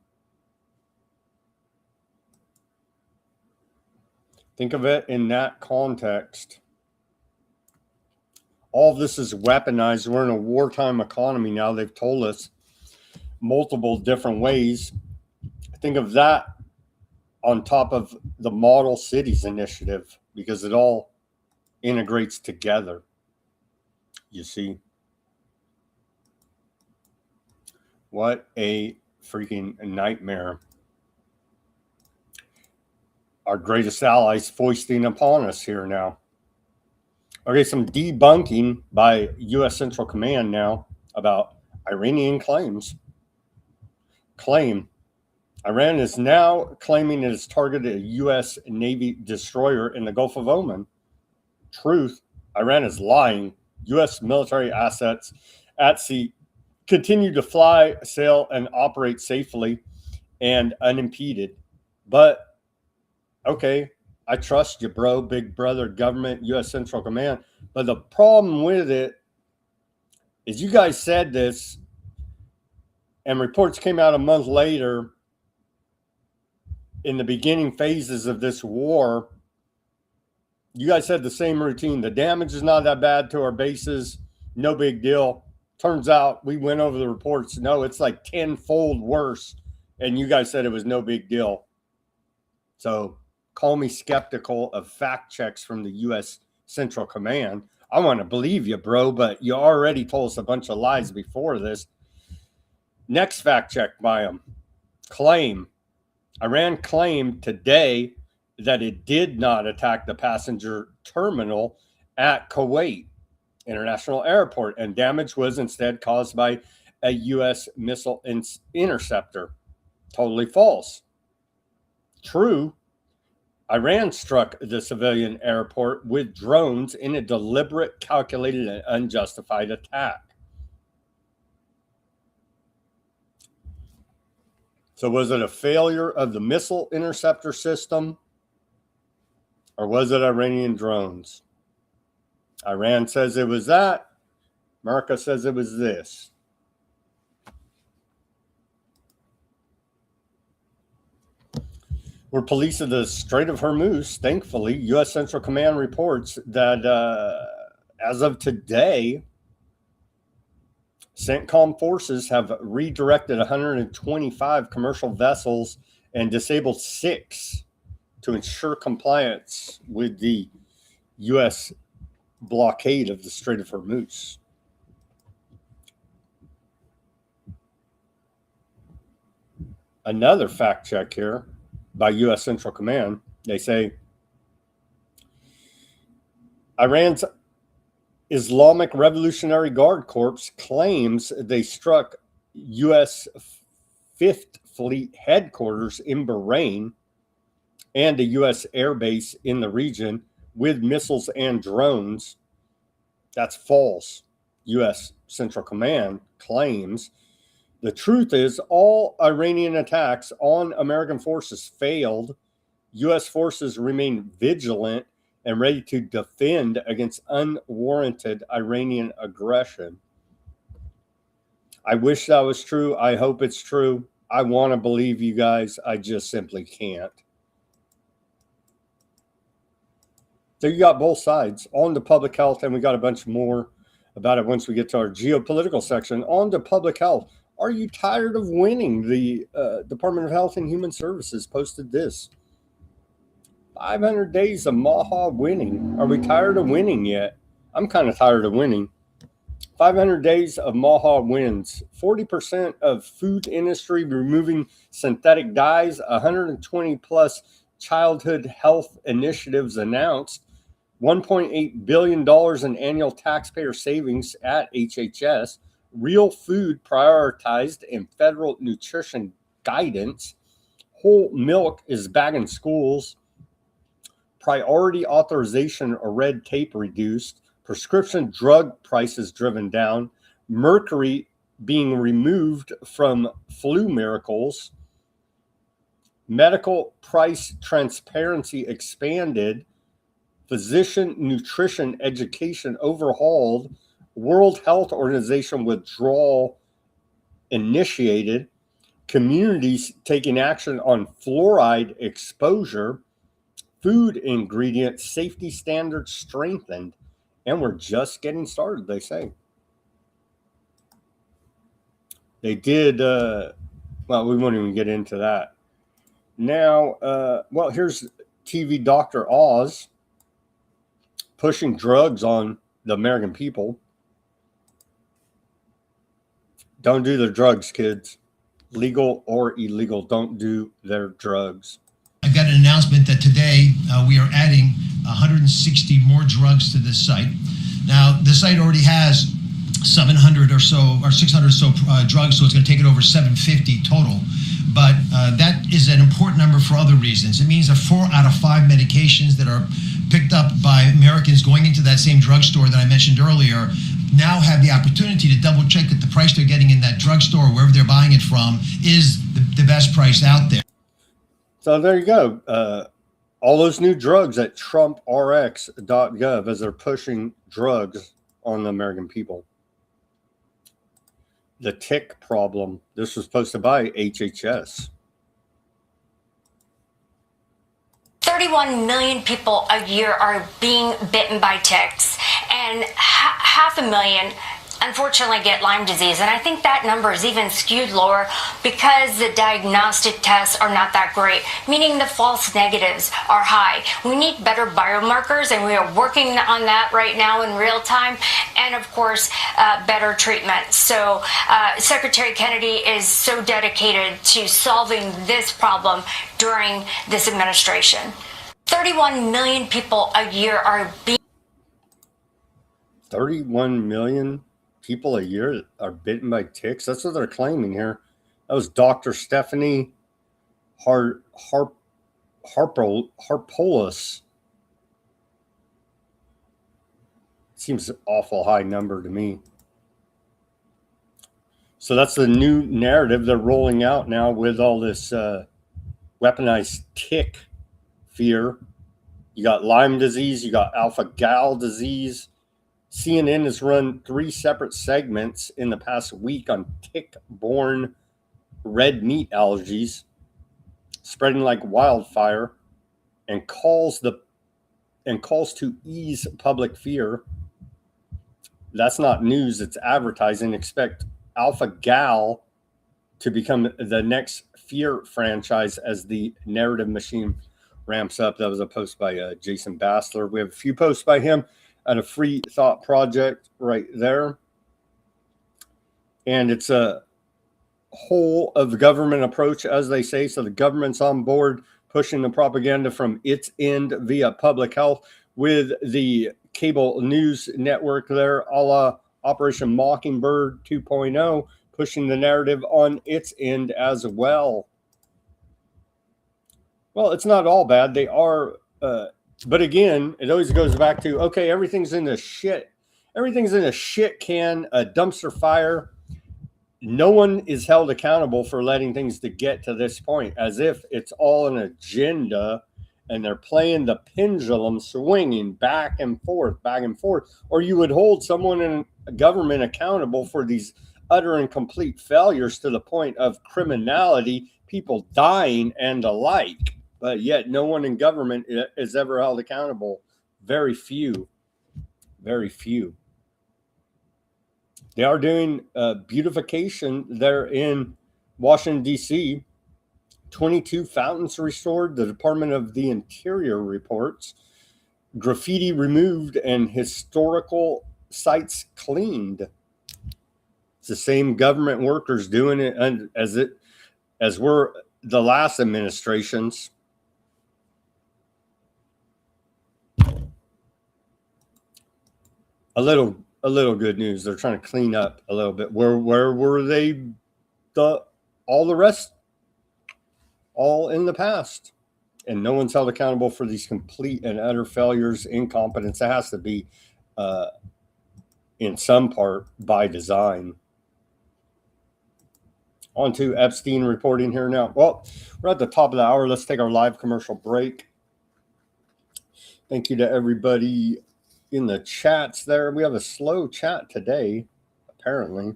Think of it in that context. All of this is weaponized. We're in a wartime economy now. They've told us multiple different ways. Think of that on top of the Model Cities initiative, because it all integrates together. You see? What a freaking nightmare. Our greatest allies foisting upon us here now. Okay, some debunking by U.S. Central Command now about Iranian claims. Iran is now claiming it has targeted a U.S. Navy destroyer in the Gulf of Oman. Truth, Iran is lying. U.S. military assets at sea continue to fly, sail, and operate safely and unimpeded. But okay, I trust you, bro, big brother government, U.S. Central Command. But the problem with it is you guys said this, and reports came out a month later in the beginning phases of this war. You guys had the same routine. The damage is not that bad to our bases. No big deal. Turns out we went over the reports. No, it's like tenfold worse. And you guys said it was no big deal. So call me skeptical of fact checks from the U.S. Central Command. I want to believe you, bro, but you already told us a bunch of lies before this. Next fact check by them. Iran claimed today that it did not attack the passenger terminal at Kuwait International Airport, and damage was instead caused by a U.S. missile interceptor. Totally false. True. Iran struck the civilian airport with drones in a deliberate, calculated, and unjustified attack. So was it a failure of the missile interceptor system, or was it Iranian drones? Iran says it was that. America says it was this. We're police of the Strait of Hormuz. Thankfully, U.S. Central Command reports that as of today, CENTCOM forces have redirected 125 commercial vessels and disabled 6 to ensure compliance with the U.S. blockade of the Strait of Hormuz. Another fact check here by U.S. Central Command. They say Iran's Islamic Revolutionary Guard Corps claims they struck U.S. 5th Fleet headquarters in Bahrain and a U.S. air base in the region with missiles and drones. That's false. U.S. Central Command claims. The truth is, all Iranian attacks on American forces failed. U.S. forces remain vigilant and ready to defend against unwarranted Iranian aggression. I wish that was true. I hope it's true. I want to believe you guys. I just simply can't. So you got both sides. On to public health, and we got a bunch more about it once we get to our geopolitical section. On to public health. Are you tired of winning? The Department of Health and Human Services posted this. 500 days of Maha winning. Are we tired of winning yet? I'm kind of tired of winning. 500 days of Maha wins. 40% of food industry removing synthetic dyes. 120 plus childhood health initiatives announced. $1.8 billion in annual taxpayer savings at HHS. Real food prioritized in federal nutrition guidance. Whole milk is back in schools. Priority authorization or red tape reduced. Prescription drug prices driven down. Mercury being removed from flu miracles. Medical price transparency expanded. Physician nutrition education overhauled. World Health Organization withdrawal initiated. Communities taking action on fluoride exposure. Food ingredient safety standards strengthened. And we're just getting started, they say. They did, well, we won't even get into that. Now, well, here's TV Dr. Oz pushing drugs on the American people. Don't do the drugs, kids. Legal or illegal, don't do their drugs. I've got an announcement that today we are adding 160 more drugs to this site. Now, the site already has 700 or so, or 600 or so drugs, so it's going to take it over 750 total. But that is an important number for other reasons. It means that 4 out of 5 medications that are picked up by Americans going into that same drugstore that I mentioned earlier now have the opportunity to double check that the price they're getting in that drugstore, wherever they're buying it from, is the best price out there. So there you go. All those new drugs at trumprx.gov as they're pushing drugs on the American people. The tick problem. This was posted by HHS. 31 million people a year are being bitten by ticks, and half a million unfortunately get Lyme disease. And I think that number is even skewed lower because the diagnostic tests are not that great, meaning the false negatives are high. We need better biomarkers, and we are working on that right now in real time, and of course, better treatment. So Secretary Kennedy is so dedicated to solving this problem during this administration. 31 million people a year are being... 31 million people a year are bitten by ticks. That's what they're claiming here. That was Dr. Stephanie Harpoulos. Seems an awful high number to me. So that's the new narrative they're rolling out now with all this weaponized tick fear. You got Lyme disease, you got alpha-gal disease. CNN has run 3 separate segments in the past week on tick-borne red meat allergies spreading like wildfire, and calls to ease public fear. That's not news, it's advertising. Expect alpha-gal to become the next fear franchise as the narrative machine ramps up. That was a post by Jason Bassler. We have a few posts by him at a Free Thought Project right there. And it's a whole of government approach, as they say. So the government's on board pushing the propaganda from its end via public health with the cable news network there, a la Operation Mockingbird 2.0, pushing the narrative on its end as well. Well, it's not all bad. They are... but again, it always goes back to, okay, everything's in a shit can, a dumpster fire. No one is held accountable for letting things to get to this point, as if it's all an agenda and they're playing the pendulum swinging back and forth, or you would hold someone in government accountable for these utter and complete failures to the point of criminality, people dying and the like. But yet no one in government is ever held accountable. Very few. Very few. They are doing beautification there in Washington, D.C. 22 fountains restored, the Department of the Interior reports. Graffiti removed and historical sites cleaned. It's the same government workers doing it as were the last administrations. A little good news. They're trying to clean up a little bit. Where were they? All the rest, all in the past, and no one's held accountable for these complete and utter failures, incompetence. It has to be, in some part, by design. On to Epstein reporting here now. Well, we're at the top of the hour. Let's take our live commercial break. Thank you to everybody in the chats there. We have a slow chat today, apparently.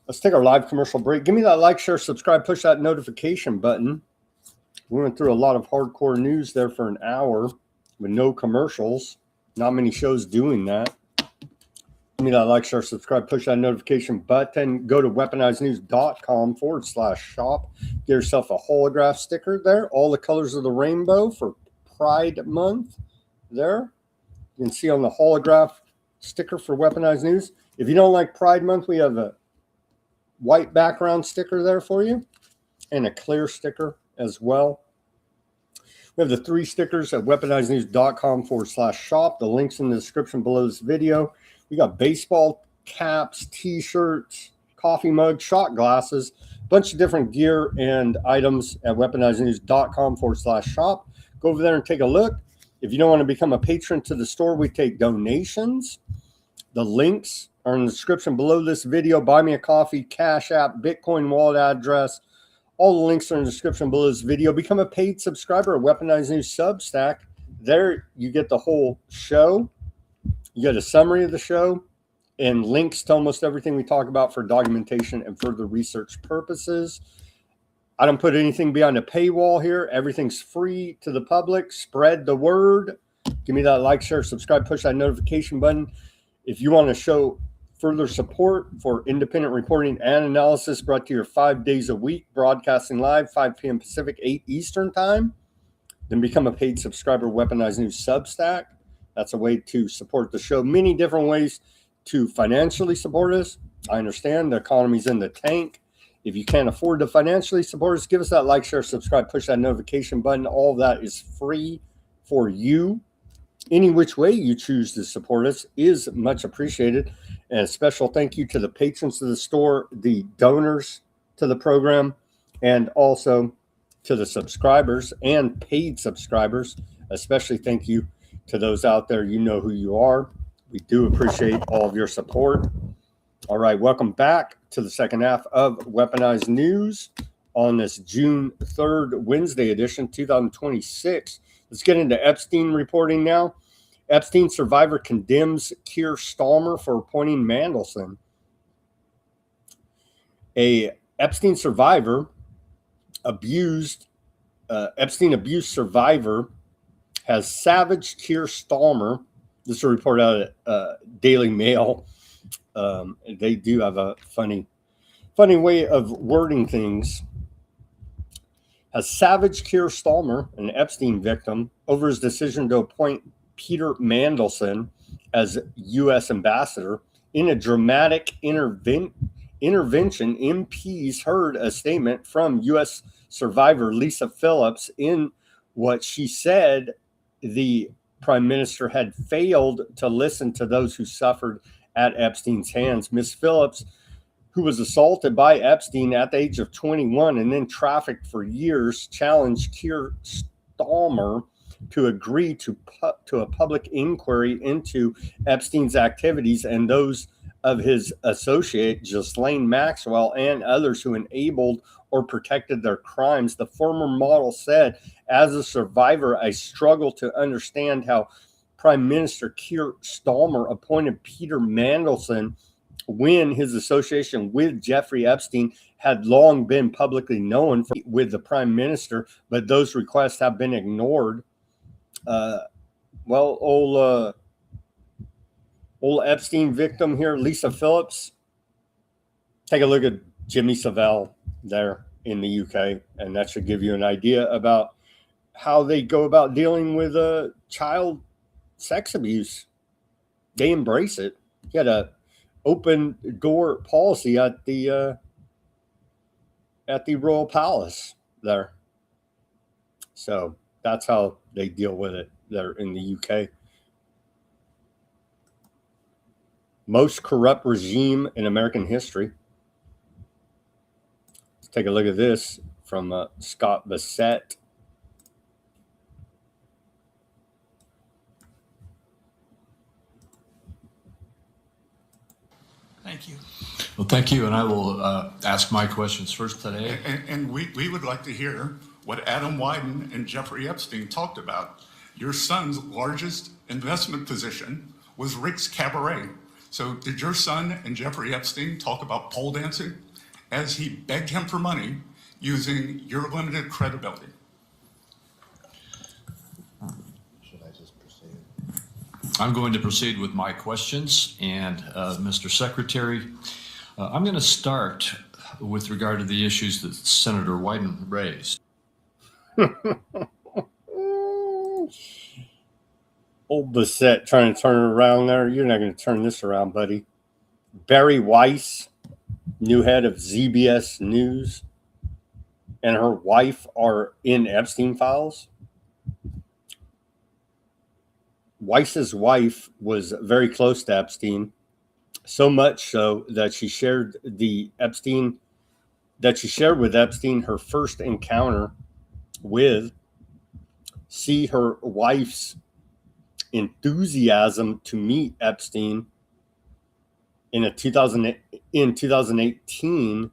Let's take our live commercial break. Give me that like, share, subscribe, push that notification button. We went through a lot of hardcore news there for an hour with no commercials. Not many shows doing that. Give me that like, share, subscribe, push that notification button. Go to weaponizednews.com/shop. Get yourself a holograph sticker there. All the colors of the rainbow for Pride Month there. You can see on the holograph sticker for Weaponized News. If you don't like Pride Month, we have a white background sticker there for you and a clear sticker as well. We have the 3 stickers at weaponizednews.com/shop. The link's in the description below this video. We got baseball caps, t-shirts, coffee mugs, shot glasses, a bunch of different gear and items at weaponizednews.com/shop. Go over there and take a look. If you don't want to become a patron to the store, we take donations. The links are in the description below this video. Buy me a coffee, Cash App, Bitcoin wallet address. All the links are in the description below this video. Become a paid subscriber at Weaponized News Substack. There you get the whole show. You get a summary of the show and links to almost everything we talk about for documentation and further research purposes. I don't put anything behind a paywall here. Everything's free to the public. Spread the word. Give me that like, share, subscribe, push that notification button. If you want to show further support for independent reporting and analysis brought to you 5 days a week, broadcasting live, 5 p.m. Pacific, 8 Eastern time, then become a paid subscriber, Weaponized News Substack. That's a way to support the show. Many different ways to financially support us. I understand the economy's in the tank. If you can't afford to financially support us, give us that like, share, subscribe, push that notification button. All of that is free for you. Any which way you choose to support us is much appreciated. And a special thank you to the patrons of the store, the donors to the program, and also to the subscribers and paid subscribers. Especially thank you to those out there. You know who you are. We do appreciate all of your support. All right, welcome back to the second half of Weaponized News on this June 3rd, Wednesday edition, 2026. Let's get into Epstein reporting now. Epstein survivor condemns Keir Starmer for appointing Mandelson. A Epstein survivor Epstein abuse survivor has savaged Keir Starmer. This is a report out of Daily Mail. They do have a funny way of wording things. Has savaged Keir Starmer, an Epstein victim, over his decision to appoint Peter Mandelson as U.S. ambassador. In a dramatic intervention, MPs heard a statement from U.S. survivor Lisa Phillips in what she said the prime minister had failed to listen to those who suffered at Epstein's hands. Miss Phillips, who was assaulted by Epstein at the age of 21 and then trafficked for years, challenged Keir Starmer to agree to a public inquiry into Epstein's activities and those of his associate, Ghislaine Maxwell, and others who enabled or protected their crimes. The former model said, as a survivor, I struggle to understand how Prime Minister Keir Starmer appointed Peter Mandelson when his association with Jeffrey Epstein had long been publicly known with the prime minister, but those requests have been ignored. Old Epstein victim here, Lisa Phillips. Take a look at Jimmy Savile there in the UK, and that should give you an idea about how they go about dealing with child sex abuse. They embrace it. He had a open door policy at the Royal Palace there. So that's how they deal with it there in the UK. Most corrupt regime in American history. Let's take a look at this from Scott Bassett. Thank you. Well, thank you, and I will ask my questions first today. And we would like to hear what Adam Wyden and Jeffrey Epstein talked about. Your son's largest investment position was Rick's Cabaret. So did your son and Jeffrey Epstein talk about pole dancing as he begged him for money using your limited credibility? I'm going to proceed with my questions, and Mr. Secretary, I'm going to start with regard to the issues that Senator Wyden raised. Old Bassett trying to turn it around there. You're not going to turn this around, buddy. Barry Weiss, new head of ZBS News, and her wife are in Epstein files. Weiss's wife was very close to Epstein, so much so that she shared with Epstein her first encounter with. See her wife's enthusiasm to meet Epstein in 2018,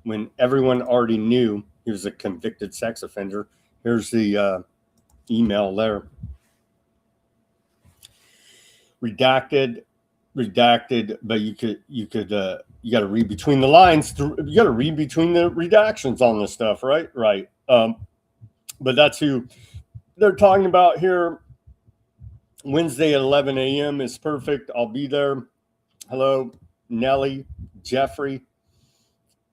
when everyone already knew he was a convicted sex offender. Here's the email there. Redacted, but you got to read between the lines. You got to read between the redactions on this stuff, right? Right. But that's who they're talking about here. Wednesday at 11 a.m. is perfect. I'll be there. Hello, Nellie, Jeffrey.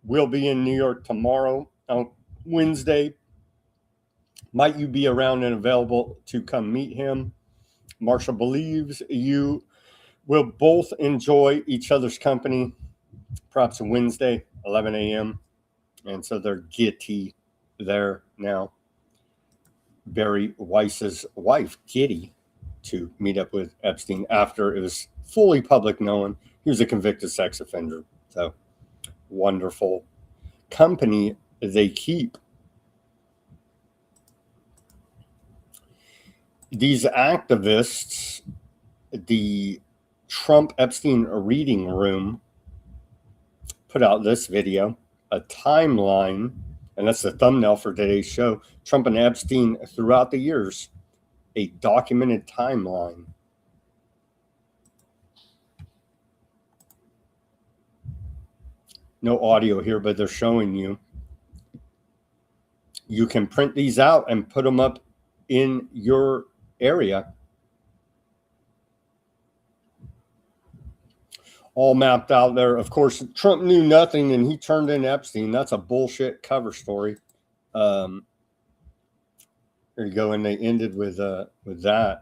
We'll be in New York tomorrow on Wednesday. Might you be around and available to come meet him? Marsha believes you will both enjoy each other's company, perhaps Wednesday, 11 a.m. And so they're giddy there now. Barry Weiss's wife, Giddy, to meet up with Epstein after it was fully public known he was a convicted sex offender. So wonderful company they keep. These activists, the Trump Epstein reading room, put out this video, a timeline, and that's the thumbnail for today's show. Trump and Epstein throughout the years, a documented timeline. No audio here, but they're showing you. You can print these out and put them up in your area. All mapped out there. Of course, Trump knew nothing and he turned in Epstein. That's a bullshit cover story. There you go. And they ended with that.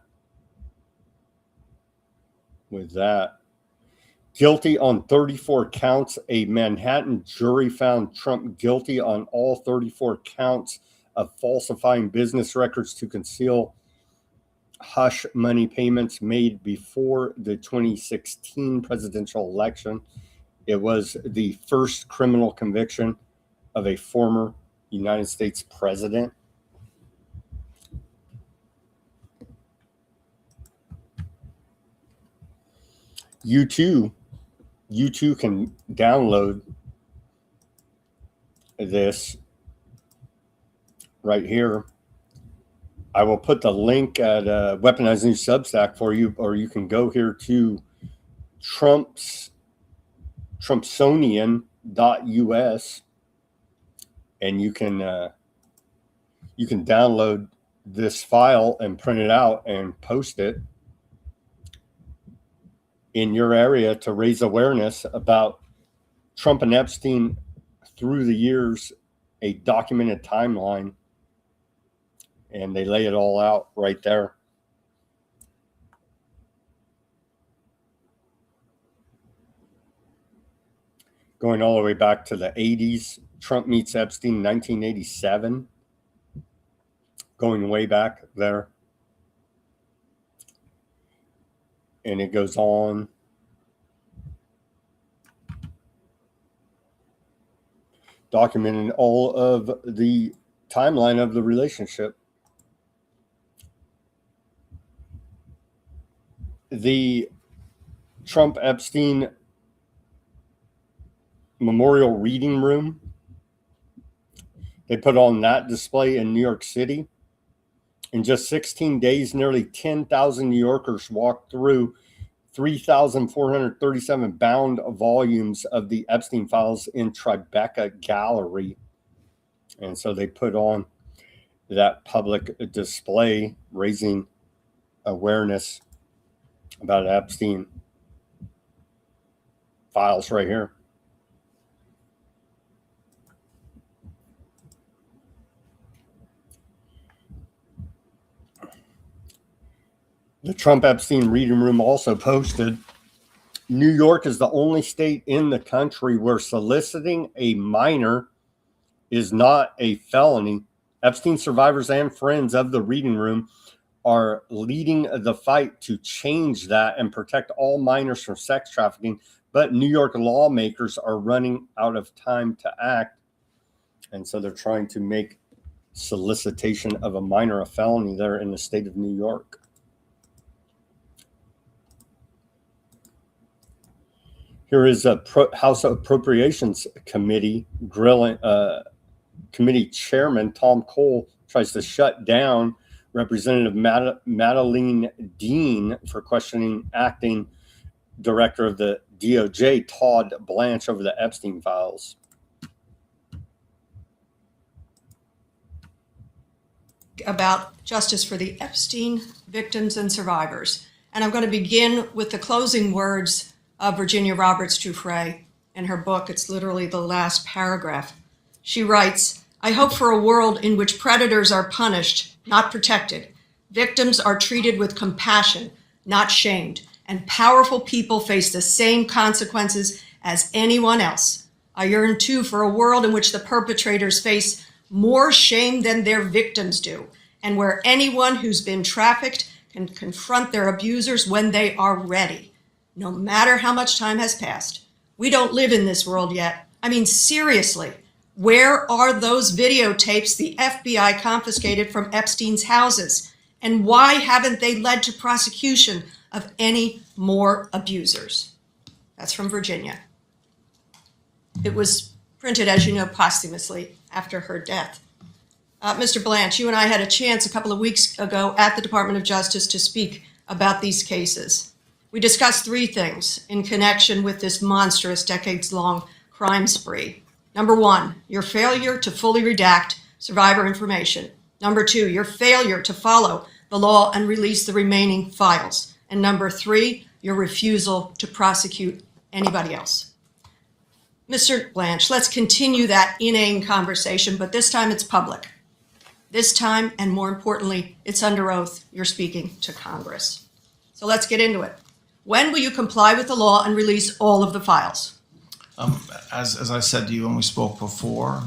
Guilty on 34 counts. A Manhattan jury found Trump guilty on all 34 counts of falsifying business records to conceal hush money payments made before the 2016 presidential election. It was the first criminal conviction of a former United States president. You too can download this right here. I will put the link at Weaponized News Substack for you, or you can go here to Trump's Trumpsonian.us, and you can download this file and print it out and post it in your area to raise awareness about Trump and Epstein through the years, a documented timeline, and they lay it all out right there. Going all the way back to the 80s, Trump meets Epstein, 1987. Going way back there. And it goes on. Documenting all of the timeline of the relationship. The Trump-Epstein Memorial Reading Room, they put on that display in New York City. In just 16 days, nearly 10,000 New Yorkers walked through 3,437 bound volumes of the Epstein files in Tribeca Gallery. And so they put on that public display, raising awareness about Epstein files right here. The Trump-Epstein Reading Room also posted, New York is the only state in the country where soliciting a minor is not a felony. Epstein survivors and friends of the Reading Room are leading the fight to change that and protect all minors from sex trafficking. But New York lawmakers are running out of time to act. And so they're trying to make solicitation of a minor a felony there in the state of New York. Here is a House Appropriations Committee grilling committee chairman Tom Cole tries to shut down Representative Madeleine Dean for questioning acting director of the DOJ Todd Blanche over the Epstein files. About justice for the Epstein victims and survivors. And I'm going to begin with the closing words of Virginia Roberts Giuffre in her book. It's literally the last paragraph. She writes, I hope for a world in which predators are punished, not protected. Victims are treated with compassion, not shamed. And powerful people face the same consequences as anyone else. I yearn too for a world in which the perpetrators face more shame than their victims do, and where anyone who's been trafficked can confront their abusers when they are ready. No matter how much time has passed. We don't live in this world yet. I mean, seriously, where are those videotapes the FBI confiscated from Epstein's houses? And why haven't they led to prosecution of any more abusers? That's from Virginia. It was printed, as you know, posthumously after her death. Mr. Blanche, you and I had a chance a couple of weeks ago at the Department of Justice to speak about these cases. We discussed three things in connection with this monstrous decades-long crime spree. Number one, your failure to fully redact survivor information. Number two, your failure to follow the law and release the remaining files. And number three, your refusal to prosecute anybody else. Mr. Blanche, let's continue that inane conversation, but this time it's public. This time, and more importantly, it's under oath. You're speaking to Congress. So let's get into it. When will you comply with the law and release all of the files? As I said to you when we spoke before,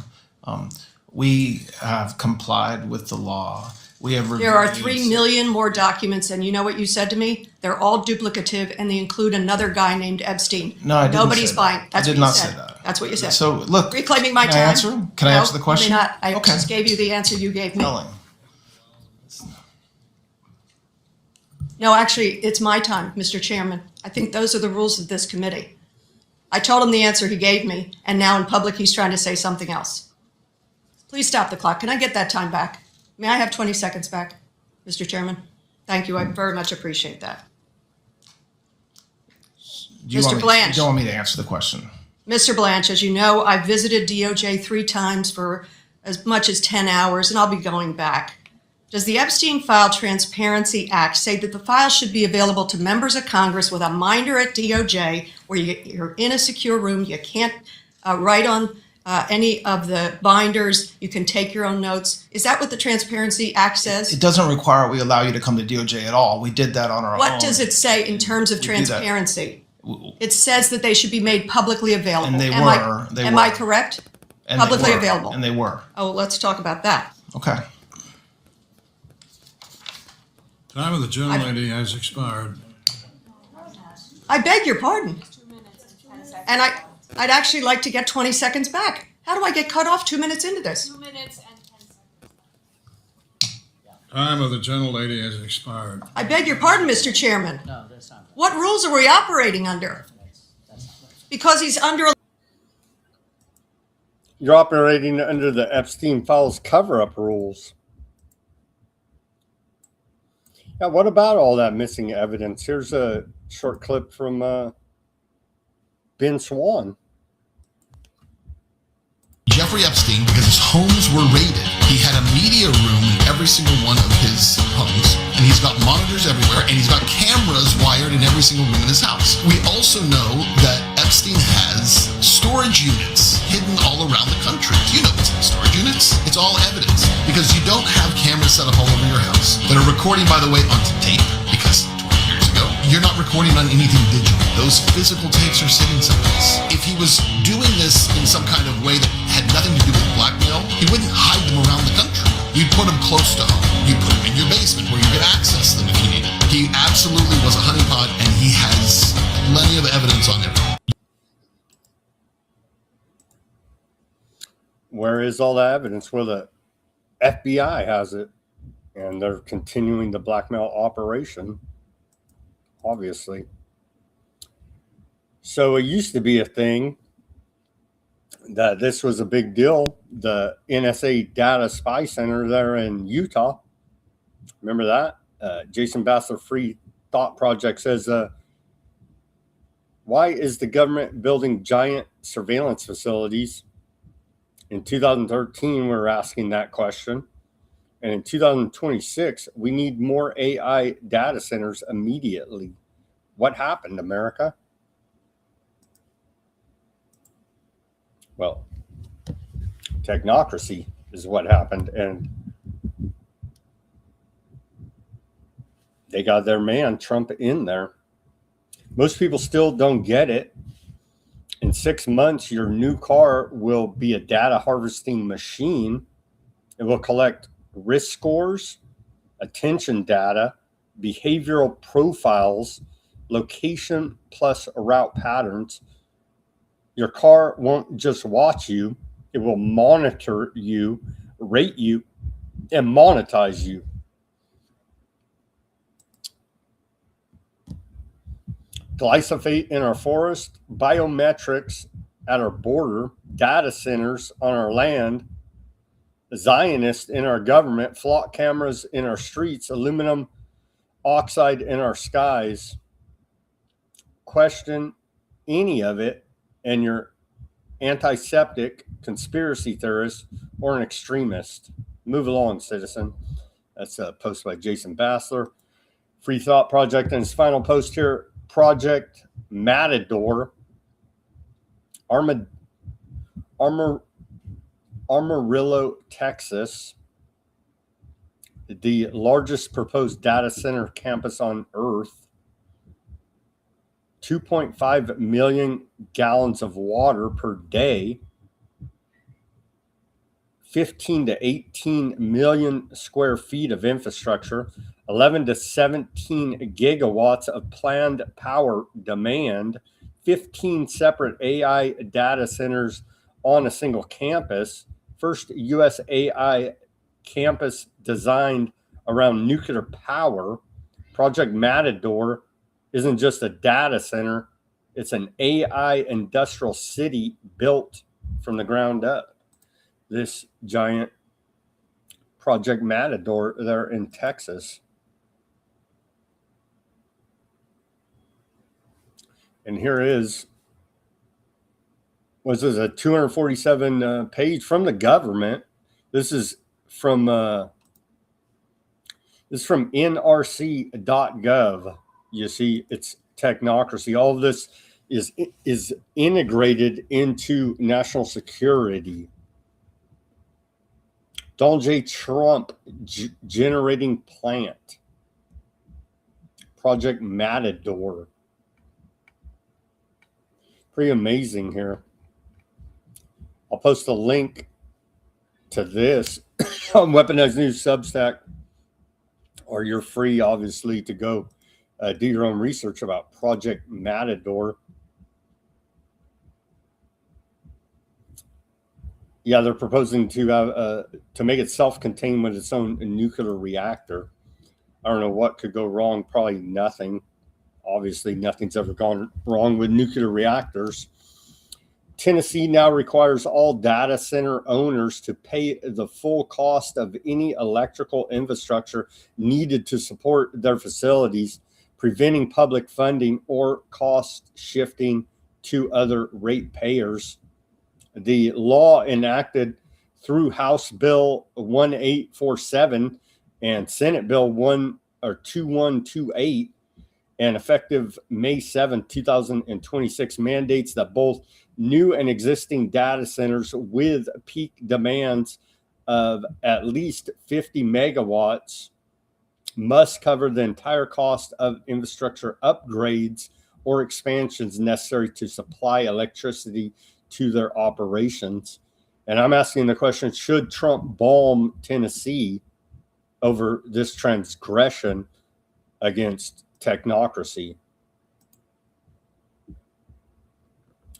we have complied with the law. We have reviewed. There are 3 million more documents, and you know what you said to me? They're all duplicative, and they include another guy named Epstein. No, I didn't Nobody's say buying. that. That's I did what not you said. say that. That's what you said. So look, reclaiming my time. Can I answer? Can I answer the question? I may not. I Okay. just gave you the answer you gave me. No, actually, it's my time, Mr. Chairman. I think those are the rules of this committee. I told him the answer he gave me, and now in public he's trying to say something else. Please stop the clock. Can I get that time back? May I have 20 seconds back, Mr. Chairman? Thank you. I very much appreciate that. Mr. Blanche. You don't want me to answer the question? Mr. Blanche, as you know, I've visited DOJ 3 times for as much as 10 hours, and I'll be going back. Does the Epstein File Transparency Act say that the file should be available to members of Congress with a minder at DOJ, where you're in a secure room, you can't write on any of the binders, you can take your own notes? Is that what the Transparency Act says? It doesn't require we allow you to come to DOJ at all. We did that on our own. What does it say in terms of transparency? It says that they should be made publicly available. And they Am were. Am I correct? And Publicly they were. available. And they were. Oh, let's talk about that. Okay. Time of the gentlelady has expired. I beg your pardon. And I'd actually like to get 20 seconds back. How do I get cut off 2 minutes into this? 2 minutes and 10 seconds. Time of the gentlelady has expired. I beg your pardon, Mr. Chairman. No, that's not. What rules are we operating under? Because he's under. You're operating under the Epstein Files cover-up rules. Now, what about all that missing evidence? Here's a short clip from Ben Swan. Jeffrey Epstein, because his homes were raided, he had a media room in every single one of his homes, and he's got monitors everywhere, and he's got cameras wired in every single room in his house. We also know that Epstein has storage units hidden all around the country. Do you know what's in storage units? It's all evidence, because you don't have cameras set up all over your house that are recording, by the way, onto tape, because 20 years ago, you're not recording on anything digital. Those physical tapes are sitting someplace. If he was doing this in some kind of way that had nothing to do with blackmail, he wouldn't hide them around the country. You'd put them close to home. You'd put them in your basement where you could access them if you needed. He absolutely was a honeypot, and he has plenty of evidence on everything. Where is all the evidence? Well, the FBI has it, and they're continuing the blackmail operation, obviously. So it used to be a thing that this was a big deal. The NSA Data Spy Center there in Utah. Remember that? Jason Bassler Free Thought Project says, why is the government building giant surveillance facilities? In 2013, we were asking that question. And in 2026, we need more AI data centers immediately. What happened, America? Well, technocracy is what happened. And they got their man, Trump, in there. Most people still don't get it. In 6 months, your new car will be a data harvesting machine. It will collect risk scores, attention data, behavioral profiles, location plus route patterns. Your car won't just watch you, it will monitor you, rate you, and monetize you. Glyphosate in our forest, biometrics at our border, data centers on our land, Zionists in our government, flock cameras in our streets, aluminum oxide in our skies. Question any of it, and you're antiseptic, conspiracy theorist, or an extremist. Move along, citizen. That's a post by Jason Bassler. Free Thought Project, and his final post here, Project Matador. Amarillo, Texas, the largest proposed data center campus on Earth. 2.5 million gallons of water per day. 15 to 18 million square feet of infrastructure. 11 to 17 gigawatts of planned power demand. 15 separate AI data centers on a single campus. First U.S. AI campus designed around nuclear power. Project Matador isn't just a data center. It's an AI industrial city built from the ground up. This giant Project Matador there in Texas. And here is was this a 247 page from the government. This is from nrc.gov. You see, it's technocracy. All of this is integrated into national security. Donald J. Trump generating plant. Project Matador. Pretty amazing here. I'll post a link to this on Weaponized News Substack, or you're free, obviously, to go do your own research about Project Matador. Yeah, they're proposing to make it self-contained with its own nuclear reactor. I don't know what could go wrong. Probably nothing. Obviously, nothing's ever gone wrong with nuclear reactors. Tennessee now requires all data center owners to pay the full cost of any electrical infrastructure needed to support their facilities, preventing public funding or cost shifting to other ratepayers. The law enacted through House Bill 1847 and Senate Bill 2128 and effective May 7, 2026 mandates that both new and existing data centers with peak demands of at least 50 megawatts must cover the entire cost of infrastructure upgrades or expansions necessary to supply electricity to their operations. And I'm asking the question, should Trump bomb Tennessee over this transgression against technocracy?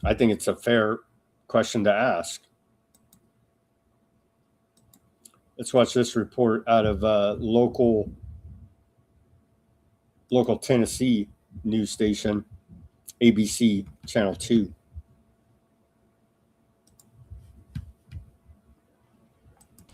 I think it's a fair question to ask. Let's watch this report out of local Tennessee news station, ABC Channel 2.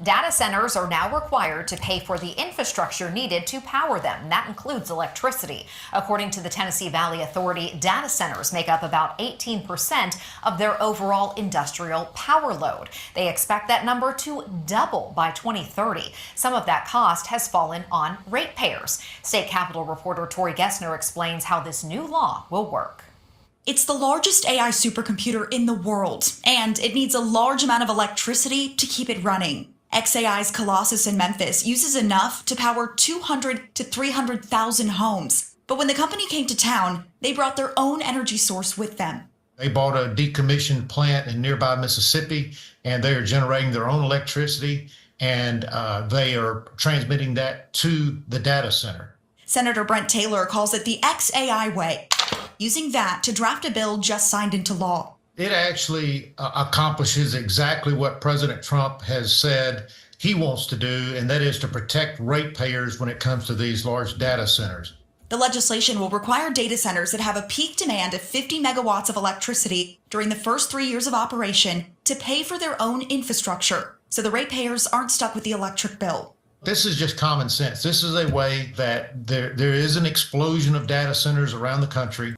Data centers are now required to pay for the infrastructure needed to power them. That includes electricity. According to the Tennessee Valley Authority, data centers make up about 18% of their overall industrial power load. They expect that number to double by 2030. Some of that cost has fallen on ratepayers. State Capitol reporter Tori Gessner explains how this new law will work. It's the largest AI supercomputer in the world, and it needs a large amount of electricity to keep it running. xAI's Colossus in Memphis uses enough to power 200 to 300,000 homes. But when the company came to town, they brought their own energy source with them. They bought a decommissioned plant in nearby Mississippi, and they are generating their own electricity, and they are transmitting that to the data center. Senator Brent Taylor calls it the xAI way, using that to draft a bill just signed into law. It actually accomplishes exactly what President Trump has said he wants to do, and that is to protect ratepayers when it comes to these large data centers. The legislation will require data centers that have a peak demand of 50 megawatts of electricity during the first 3 years of operation to pay for their own infrastructure, so the ratepayers aren't stuck with the electric bill. This is just common sense. This is a way that there is an explosion of data centers around the country.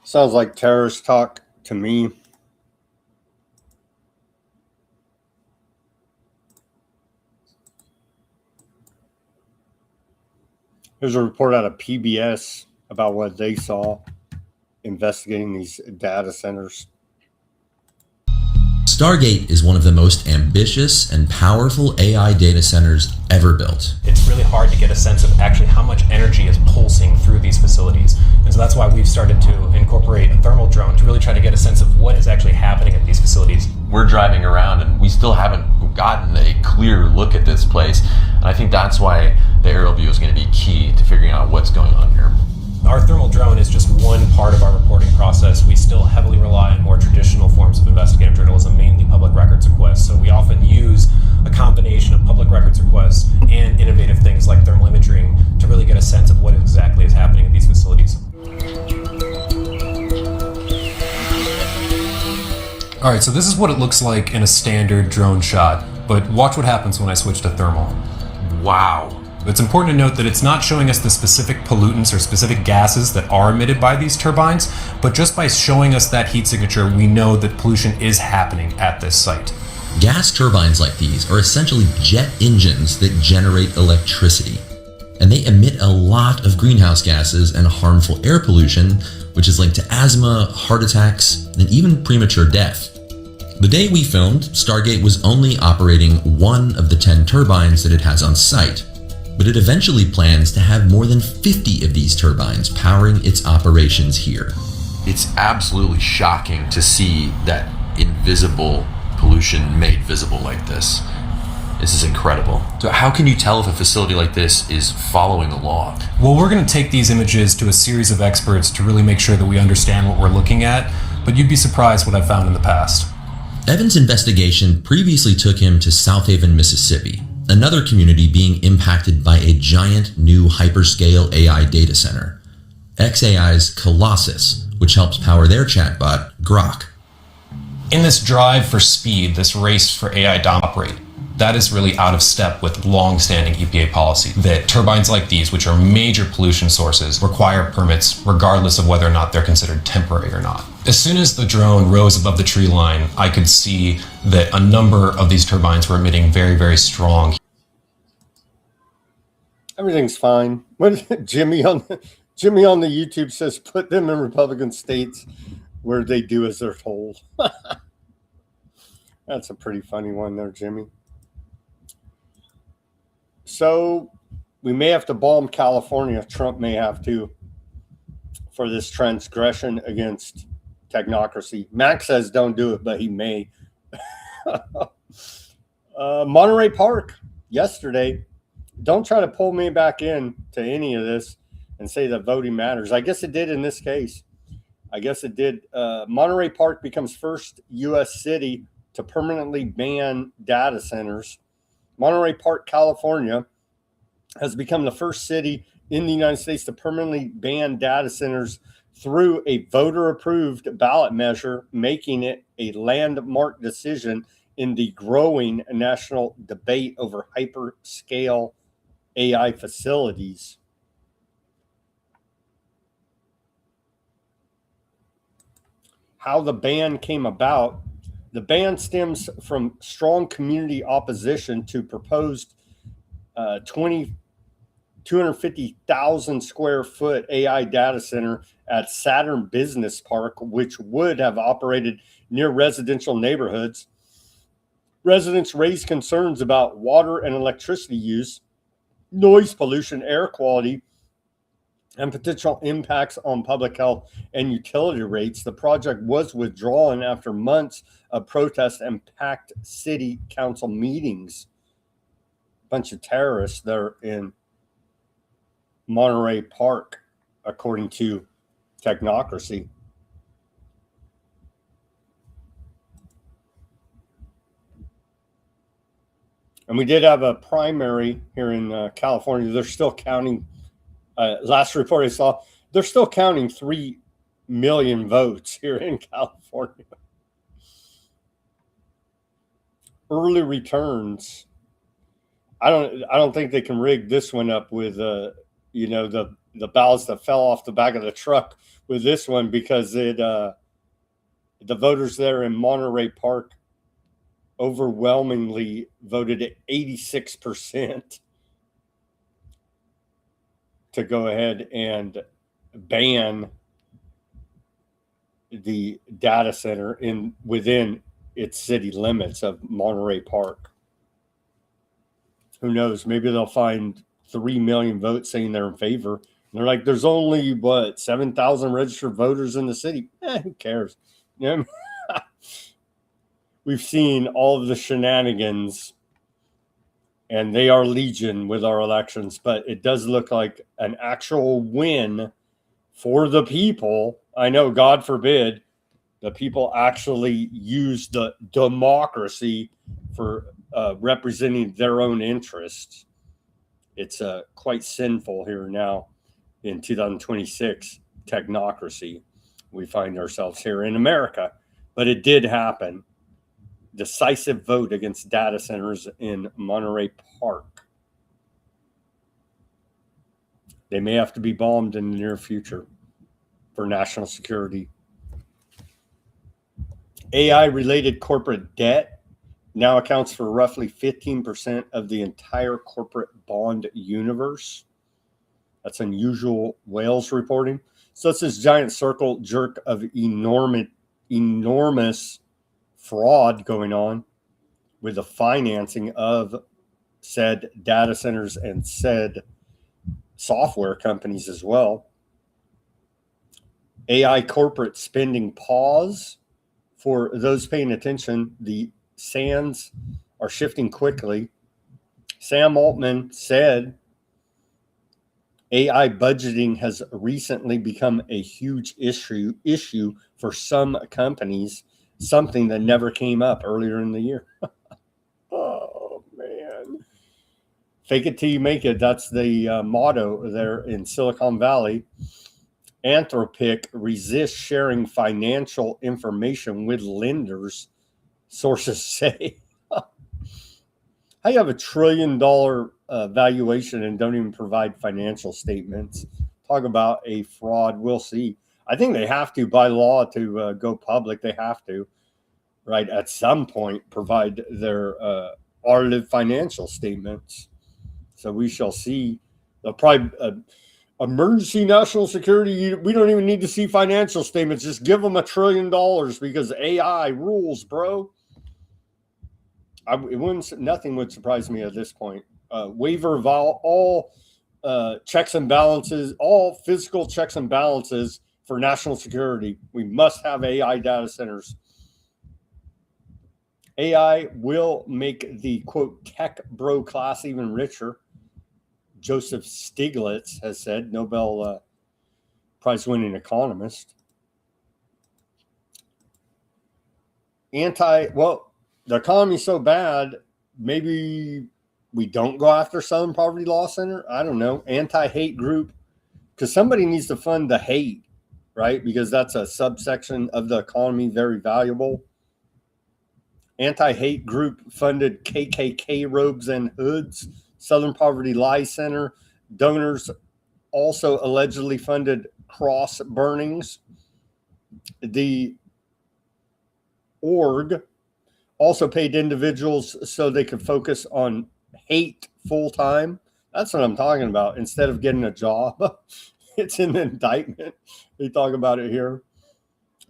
Sounds like terrorist talk to me. Here's a report out of PBS about what they saw investigating these data centers. Stargate is one of the most ambitious and powerful AI data centers ever built. It's really hard to get a sense of actually how much energy is pulsing through these facilities. And so that's why we've started to incorporate a thermal drone to really try to get a sense of what is actually happening at these facilities. We're driving around and we still haven't gotten a clear look at this place. And I think that's why the aerial view is going to be key to figuring out what's going on here. Our thermal drone is just one part of our reporting process. We still heavily rely on more traditional forms of investigative journalism, mainly public records requests. So we often use a combination of public records requests and innovative things like thermal imaging to really get a sense of what exactly is happening at these facilities. All right, so this is what it looks like in a standard drone shot, but watch what happens when I switch to thermal. Wow, It's important to note that it's not showing us the specific pollutants or specific gases that are emitted by these turbines, but just by showing us that heat signature, we know that pollution is happening at this site. Gas turbines like these are essentially jet engines that generate electricity, and they emit a lot of greenhouse gases and harmful air pollution, which is linked to asthma, heart attacks, and even premature death. The day we filmed, Stargate was only operating one of the 10 turbines that it has on site, but it eventually plans to have more than 50 of these turbines powering its operations here. It's absolutely shocking to see that invisible pollution made visible like this. This is incredible. So how can you tell if a facility like this is following the law? Well, we're going to take these images to a series of experts to really make sure that we understand what we're looking at, but you'd be surprised what I've found in the past. Evan's investigation previously took him to South Haven, Mississippi, another community being impacted by a giant new hyperscale AI data center, xAI's Colossus, which helps power their chatbot, Grok. In this drive for speed, this race for AI to operate, that is really out of step with long-standing EPA policy that turbines like these, which are major pollution sources, require permits regardless of whether or not they're considered temporary or not. As soon as the drone rose above the tree line, I could see that a number of these turbines were emitting very, very strong. Everything's fine. What Jimmy on the YouTube says, put them in Republican states where they do as they're told. That's a pretty funny one there, Jimmy. So we may have to bomb California. Trump may have to, for this transgression against technocracy. Max says don't do it, but he may. Monterey Park yesterday. Don't try to pull me back in to any of this and say that voting matters. I guess it did in this case. I guess it did. Monterey Park becomes first U.S. city to permanently ban data centers. Monterey Park, California, has become the first city in the United States to permanently ban data centers through a voter-approved ballot measure, making it a landmark decision in the growing national debate over hyperscale AI facilities. How the ban came about. The ban stems from strong community opposition to proposed 250,000 square foot AI data center at Saturn Business Park, which would have operated near residential neighborhoods. Residents raised concerns about water and electricity use, noise pollution, air quality, and potential impacts on public health and utility rates. The project was withdrawn after months of protests and packed city council meetings. A bunch of terrorists there in Monterey Park, according to technocracy. And we did have a primary here in California. They're still counting. Last report I saw, they're still counting 3 million votes here in California. Early returns. I don't think they can rig this one up with the ballots that fell off the back of the truck with this one, because the voters there in Monterey Park overwhelmingly voted at 86% to go ahead and ban the data center within its city limits of Monterey Park. Who knows? Maybe they'll find 3 million votes saying they're in favor. And they're like, there's only 7,000 registered voters in the city. Who cares? You know? We've seen all of the shenanigans, and they are legion with our elections, but it does look like an actual win for the people. I know, God forbid, the people actually use the democracy for representing their own interests. It's quite sinful here now in 2026 technocracy. We find ourselves here in America, but it did happen. Decisive vote against data centers in Monterey Park. They may have to be bombed in the near future for national security. AI-related corporate debt now accounts for roughly 15% of the entire corporate bond universe. That's unusual whales reporting. So it's this giant circle jerk of enormous fraud going on with the financing of said data centers and said software companies as well. AI corporate spending pause. For those paying attention, the sands are shifting quickly. Sam Altman said AI budgeting has recently become a huge issue for some companies, something that never came up earlier in the year. Oh, man. Fake it till you make it. That's the motto there in Silicon Valley. Anthropic resists sharing financial information with lenders, sources say. How you have $1 trillion valuation and don't even provide financial statements? Talk about a fraud. We'll see. I think they have to, by law, to go public. They have to, right, at some point, provide their audited financial statements. So we shall see. They'll probably... emergency national security, we don't even need to see financial statements. Just give them $1 trillion because AI rules, bro. Nothing would surprise me at this point. Waiver of all checks and balances, all physical checks and balances for national security. We must have AI data centers. AI will make the, quote, tech bro class even richer. Joseph Stiglitz has said, Nobel Prize-winning economist. The economy's so bad, maybe we don't go after Southern Poverty Law Center. I don't know. Anti-hate group, because somebody needs to fund the hate, right? Because that's a subsection of the economy, very valuable. Anti-hate group funded KKK robes and hoods. Southern Poverty Law Center donors also allegedly funded cross burnings. The org also paid individuals so they could focus on hate full time. That's what I'm talking about. Instead of getting a job, it's an indictment. They talk about it here.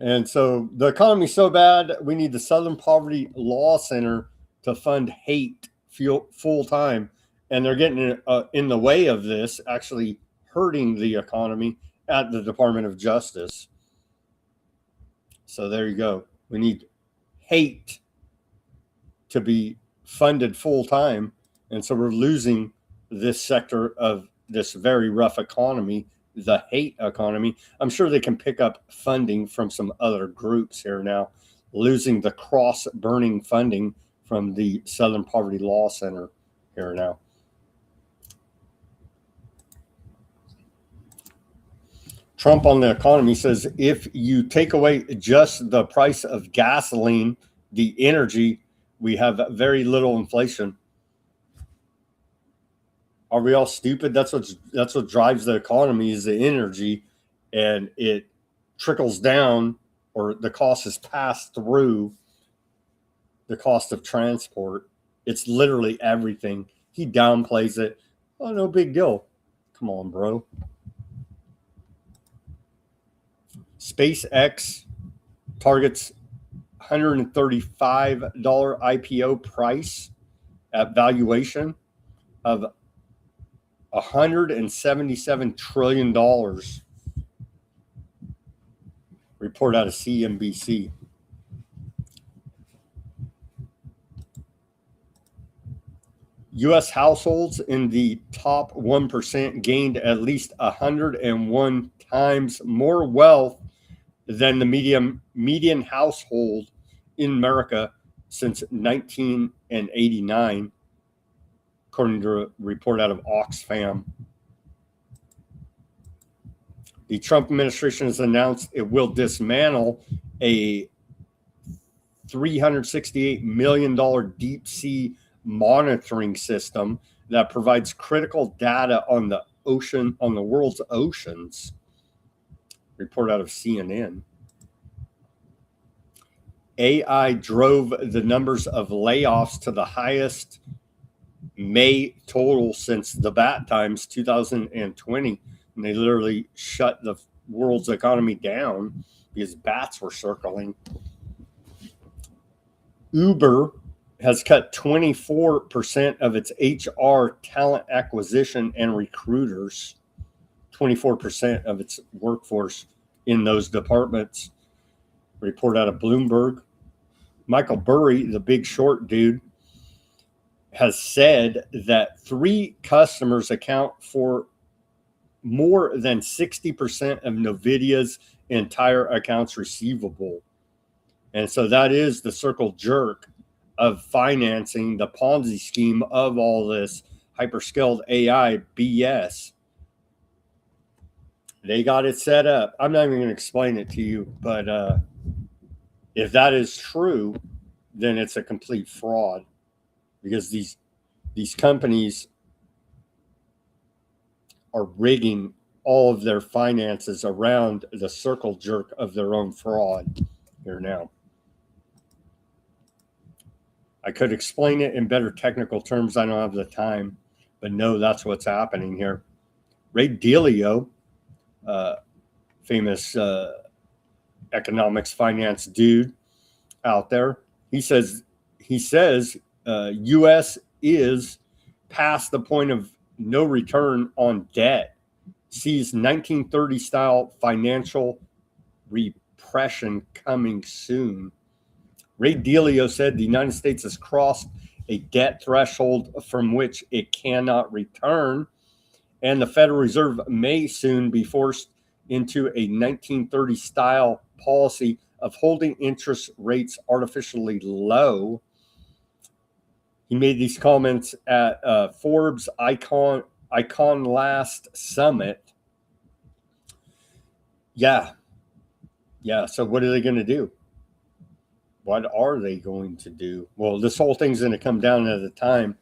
And so the economy's so bad, we need the Southern Poverty Law Center to fund hate full time. And they're getting in the way of this, actually hurting the economy at the Department of Justice. So there you go. We need hate to be funded full time. And so we're losing this sector of this very rough economy, the hate economy. I'm sure they can pick up funding from some other groups here now, losing the cross burning funding from the Southern Poverty Law Center here now. Trump on the economy says, if you take away just the price of gasoline, the energy, we have very little inflation. Are we all stupid? That's what drives the economy is the energy, and it trickles down, or the cost is passed through the cost of transport. It's literally everything. He downplays it. Oh, no big deal. Come on, bro. SpaceX targets $135 IPO price at valuation of $177 trillion. Report out of CNBC. U.S. households in the top 1% gained at least 101 times more wealth than the median household in America since 1989, according to a report out of Oxfam. The Trump administration has announced it will dismantle a $368 million deep sea monitoring system that provides critical data on the the world's oceans. Report out of CNN. AI drove the numbers of layoffs to the highest May total since the bat times 2020. And they literally shut the world's economy down because bats were circling. Uber has cut 24% of its HR talent acquisition and recruiters, 24% of its workforce in those departments. Report out of Bloomberg. Michael Burry, the Big Short dude, has said that 3 customers account for more than 60% of NVIDIA's entire accounts receivable. And so that is the circle jerk of financing the Ponzi scheme of all this hyperscaled AI BS. They got it set up. I'm not even going to explain it to you, but if that is true, then it's a complete fraud, because these companies are rigging all of their finances around the circle jerk of their own fraud here now. I could explain it in better technical terms. I don't have the time, but no, that's what's happening here. Ray Dalio, famous economics finance dude out there, he says U.S. is past the point of no return on debt, sees 1930 style financial repression coming soon. Ray Dalio said the United States has crossed a debt threshold from which it cannot return, and the Federal Reserve may soon be forced into a 1930 style policy of holding interest rates artificially low. He made these comments at Forbes Icon Last Summit. Yeah. So what are they going to do? What are they going to do? Well, this whole thing's going to come down to the time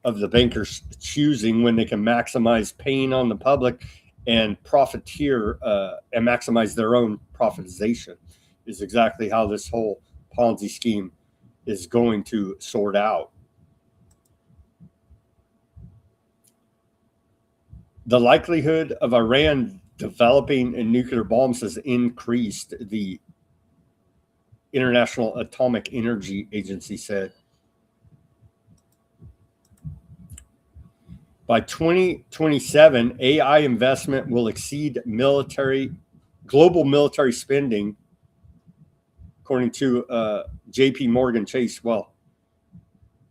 of the bankers choosing when they can maximize pain on the public and profiteer and maximize their own profitization, is exactly how this whole Ponzi scheme is going to sort out. The likelihood of Iran developing nuclear bombs has increased, the International Atomic Energy Agency said. By 2027, AI investment will exceed global military spending, according to JP Morgan Chase. Well,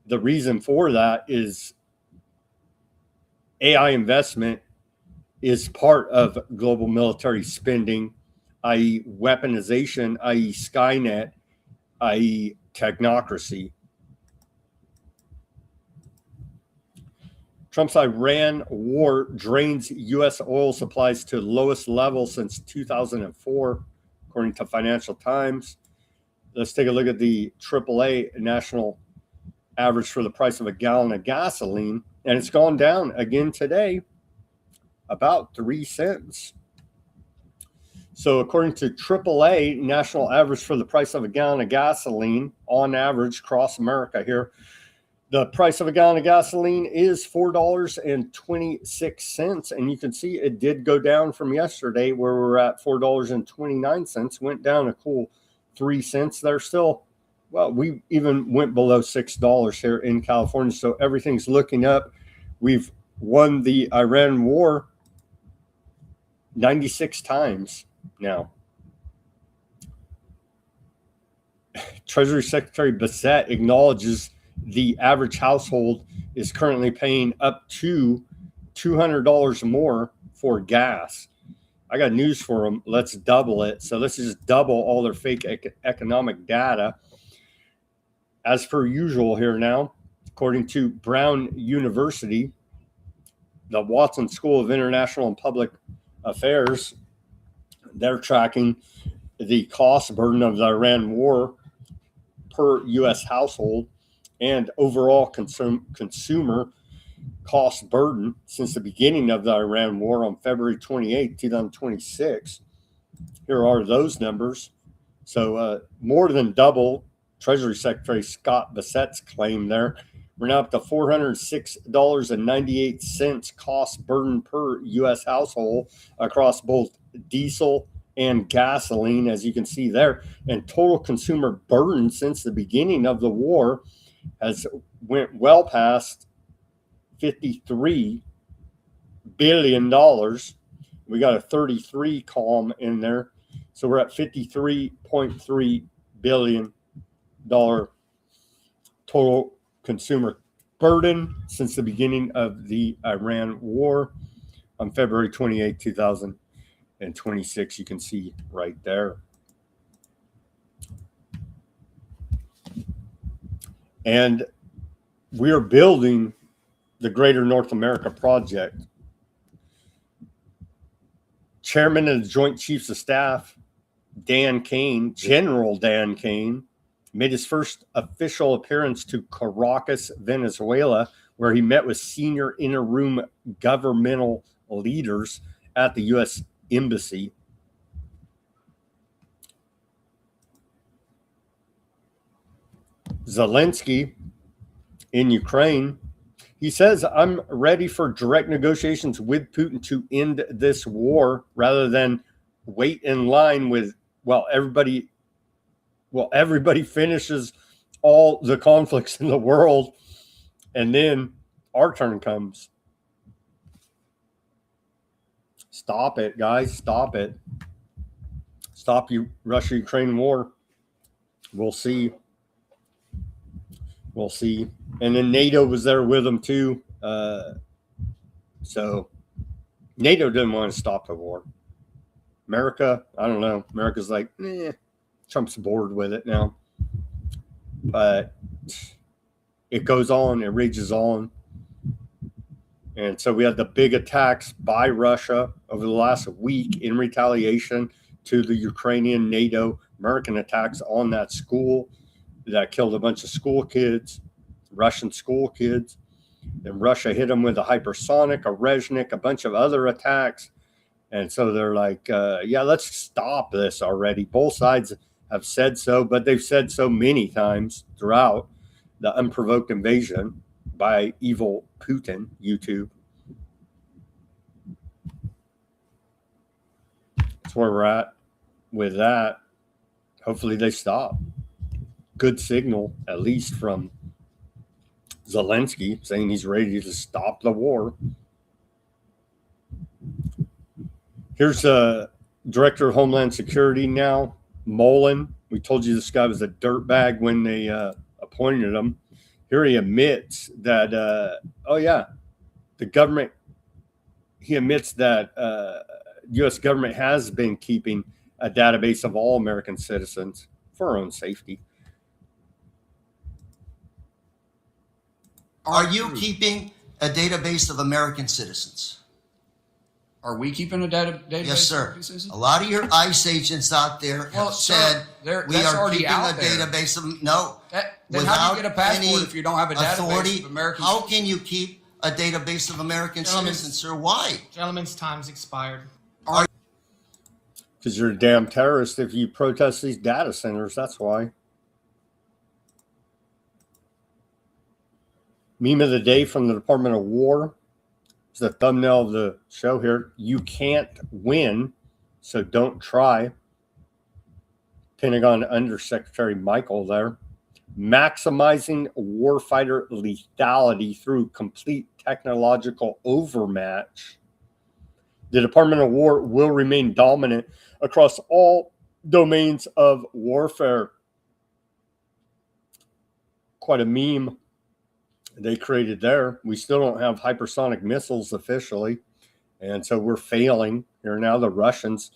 the reason for that is AI investment is part of global military spending, i.e. weaponization, i.e. Skynet, i.e. technocracy. Trump's Iran war drains U.S. oil supplies to lowest level since 2004, according to Financial Times. Let's take a look at the AAA national average for the price of a gallon of gasoline, and it's gone down again today, about 3 cents. So according to AAA, national average for the price of a gallon of gasoline, on average across America here, the price of a gallon of gasoline is $4.26. And you can see it did go down from yesterday, where we were at $4.29, went down a cool 3 cents. They're still, well, we even went below $6 here in California. So everything's looking up. We've won the Iran war 96 times now. Treasury Secretary Bissett acknowledges the average household is currently paying up to $200 more for gas. I got news for them. Let's double it. So let's just double all their fake economic data. As per usual here now, according to Brown University, the Watson School of International and Public Affairs, they're tracking the cost burden of the Iran war per U.S. household and overall consumer cost burden since the beginning of the Iran war on February 28, 2026. Here are those numbers. So more than double Treasury Secretary Scott Bessett's claim there. We're now up to $406.98 cost burden per U.S. household across both diesel and gasoline, as you can see there. And total consumer burden since the beginning of the war has went well past $53 billion. We got a 33 column in there. So we're at $53.3 billion total consumer burden since the beginning of the Iran war on February 28, 2026. You can see right there. And we are building the Greater North America Project. Chairman of the Joint Chiefs of Staff, Dan Kane, General Dan Kane, made his first official appearance to Caracas, Venezuela, where he met with senior interim governmental leaders at the U.S. Embassy. Zelensky in Ukraine, he says, I'm ready for direct negotiations with Putin to end this war rather than wait in line with, everybody finishes all the conflicts in the world, and then our turn comes. Stop it, guys. Stop it. Stop you Russia-Ukraine war. We'll see. We'll see. And then NATO was there with them too. So NATO didn't want to stop the war. America, I don't know. America's like, Trump's bored with it now. But it goes on. It rages on. And so we had the big attacks by Russia over the last week in retaliation to the Ukrainian NATO American attacks on that school that killed a bunch of school kids, Russian school kids. And Russia hit them with a hypersonic, a Reznik, a bunch of other attacks. And so they're like, let's stop this already. Both sides have said so, but they've said so many times throughout the unprovoked invasion by evil Putin, YouTube. That's where we're at with that. Hopefully they stop. Good signal, at least from Zelensky, saying he's ready to stop the war. Here's a Director of Homeland Security now, Mullen. We told you this guy was a dirtbag when they appointed him. Here he admits that, the government, he admits that U.S. government has been keeping a database of all American citizens for our own safety. Are you keeping a database of American citizens? Are we keeping a database? Yes, sir. A lot of your ICE agents out there have said we are keeping a database of then how do you get a passport if you don't have a database of American citizens? How can you keep a database of American citizens, sir? Why? Gentlemen's time's expired. Because you're a damn terrorist if you protest these data centers. That's why. Meme of the day from the Department of War. It's the thumbnail of the show here. You can't win, so don't try. Pentagon Undersecretary Michael there. Maximizing warfighter lethality through complete technological overmatch. The Department of War will remain dominant across all domains of warfare. Quite a meme they created there. We still don't have hypersonic missiles officially, and so we're failing here now. The Russians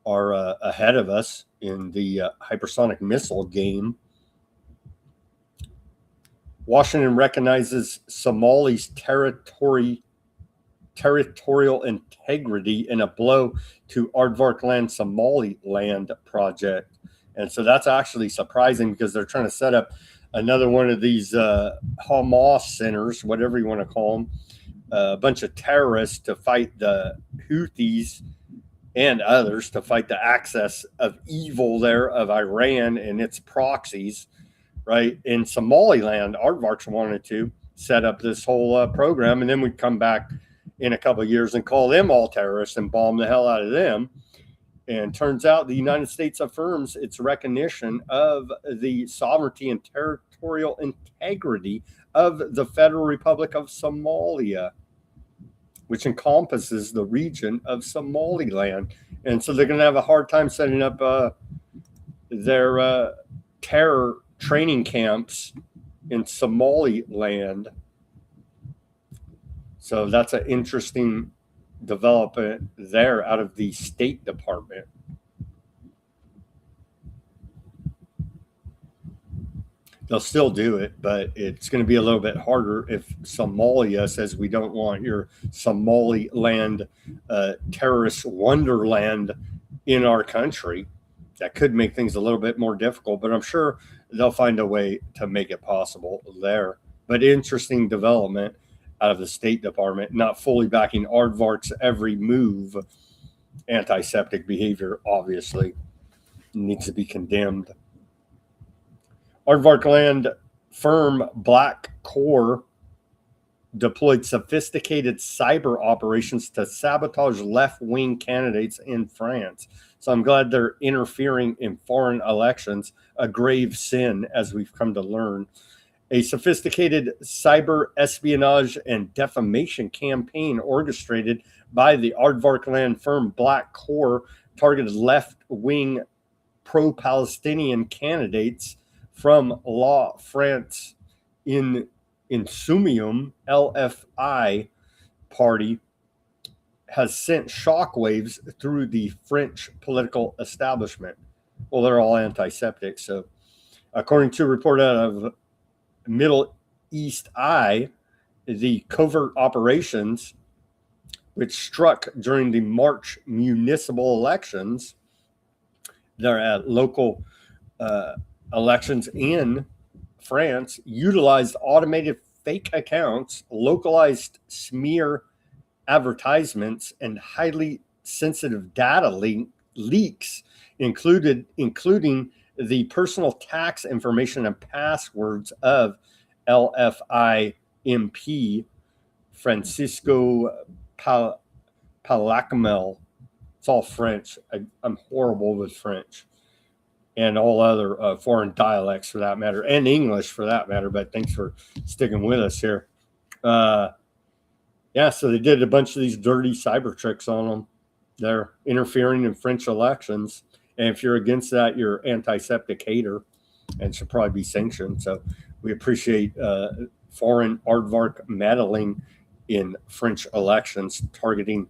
are ahead of us in the hypersonic missile game. Washington recognizes Somali's territorial integrity in a blow to Aardvark Land Somaliland project. And so that's actually surprising because they're trying to set up another one of these Hamas centers, whatever you want to call them, a bunch of terrorists to fight the Houthis and others to fight the axis of evil there of Iran and its proxies, right? In Somaliland, aardvarks wanted to set up this whole program, and then we'd come back in a couple of years and call them all terrorists and bomb the hell out of them. And turns out the United States affirms its recognition of the sovereignty and territorial integrity of the Federal Republic of Somalia, which encompasses the region of Somaliland. And so they're going to have a hard time setting up their terror training camps in Somaliland. So that's an interesting development there out of the State Department. They'll still do it, but it's going to be a little bit harder if Somalia says we don't want your Somaliland terrorist wonderland in our country. That could make things a little bit more difficult, but I'm sure they'll find a way to make it possible there. But interesting development out of the State Department, not fully backing aardvark's every move. Antiseptic behavior, obviously, needs to be condemned. Aardvark land firm Black Core deployed sophisticated cyber operations to sabotage left-wing candidates in France. So I'm glad they're interfering in foreign elections, a grave sin, as we've come to learn. A sophisticated cyber espionage and defamation campaign orchestrated by the Aardvark land firm Black Core targeted left-wing pro-Palestinian candidates from La France in Insoumium LFI party has sent shockwaves through the French political establishment. Well, they're all antiseptic. So according to a report out of Middle East Eye, the covert operations, which struck during the March municipal elections, they're at local elections in France, utilized automated fake accounts, localized smear advertisements, and highly sensitive data leaks, including the personal tax information and passwords of LFI MP Francisco Palacmel. It's all French. I'm horrible with French and all other foreign dialects for that matter, and English for that matter, but thanks for sticking with us here. Yeah, so they did a bunch of these dirty cyber tricks on them. They're interfering in French elections, and if you're against that, you're antiseptic hater and should probably be sanctioned. So we appreciate foreign aardvark meddling in French elections, targeting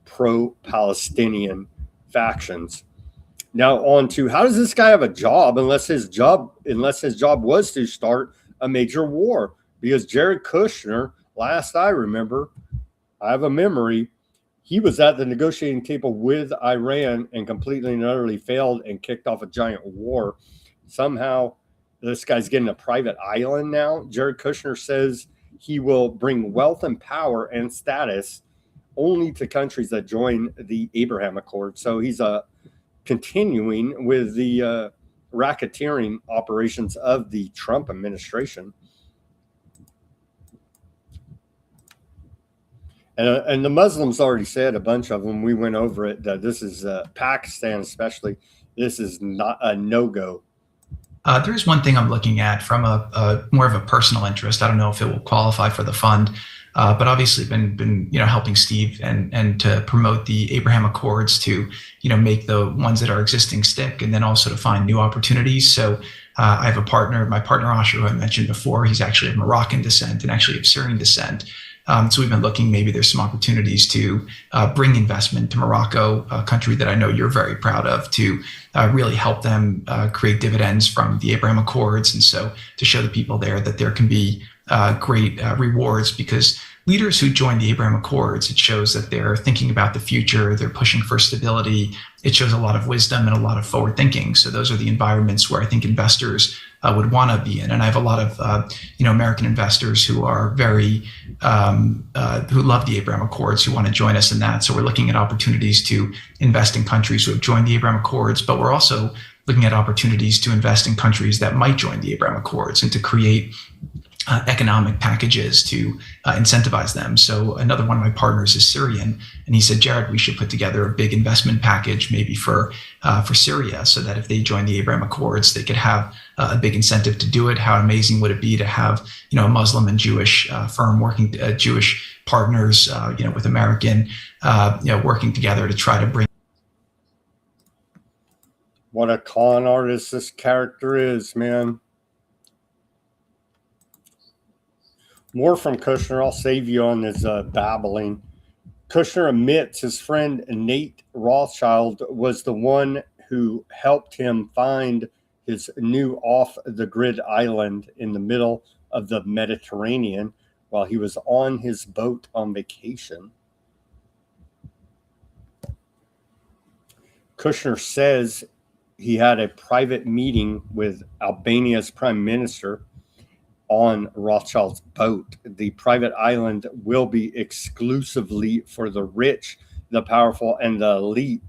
pro-Palestinian factions. Now on to, how does this guy have a job unless his job was to start a major war? Because Jared Kushner, last I remember, I have a memory, he was at the negotiating table with Iran and completely and utterly failed and kicked off a giant war. Somehow this guy's getting a private island now. Jared Kushner says he will bring wealth and power and status only to countries that join the Abraham Accord. So he's continuing with the racketeering operations of the Trump administration. And the Muslims already said, a bunch of them, we went over it, that this is Pakistan especially, this is not a no-go. There's one thing I'm looking at from a more of a personal interest. I don't know if it will qualify for the fund, but obviously been helping Steve and to promote the Abraham Accords to make the ones that are existing stick, and then also to find new opportunities. So I have a partner, my partner Asher, who I mentioned before. He's actually of Moroccan descent and actually of Syrian descent. So we've been looking, maybe there's some opportunities to bring investment to Morocco, a country that I know you're very proud of, to really help them create dividends from the Abraham Accords. And so to show the people there that there can be great rewards, because leaders who join the Abraham Accords, it shows that they're thinking about the future, they're pushing for stability. It shows a lot of wisdom and a lot of forward thinking. So those are the environments where I think investors would want to be in. And I have a lot of American investors who are very who love the Abraham Accords, who want to join us in that. So we're looking at opportunities to invest in countries who have joined the Abraham Accords, but we're also looking at opportunities to invest in countries that might join the Abraham Accords and to create economic packages to incentivize them. So another one of my partners is Syrian, and he said, Jared, we should put together a big investment package maybe for Syria, so that if they join the Abraham Accords, they could have a big incentive to do it. How amazing would it be to have a Muslim and Jewish firm working, Jewish partners, with American, working together to try to bring. What a con artist this character is, man. More from Kushner. I'll save you on his babbling. Kushner admits his friend Nate Rothschild was the one who helped him find his new off-the-grid island in the middle of the Mediterranean while he was on his boat on vacation. Kushner says he had a private meeting with Albania's prime minister on Rothschild's boat. The private island will be exclusively for the rich, the powerful, and the elite.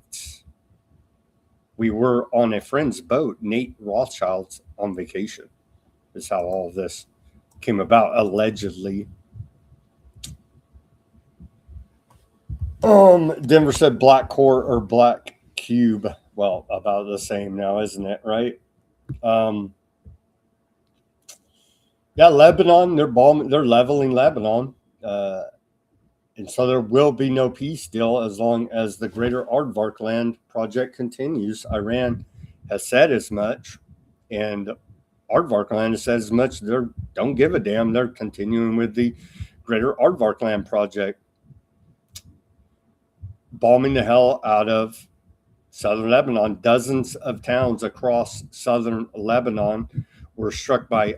We were on a friend's boat, Nate Rothschild's, on vacation. This is how all of this came about, allegedly. Denver said black core or black cube. Well, about the same now, isn't it? Right? Yeah, Lebanon, they're leveling Lebanon. And so there will be no peace deal as long as the greater Aardvark land project continues. Iran has said as much, and Aardvark land has said as much. They don't give a damn. They're continuing with the greater Aardvark land project, bombing the hell out of southern Lebanon. Dozens of towns across southern Lebanon were struck by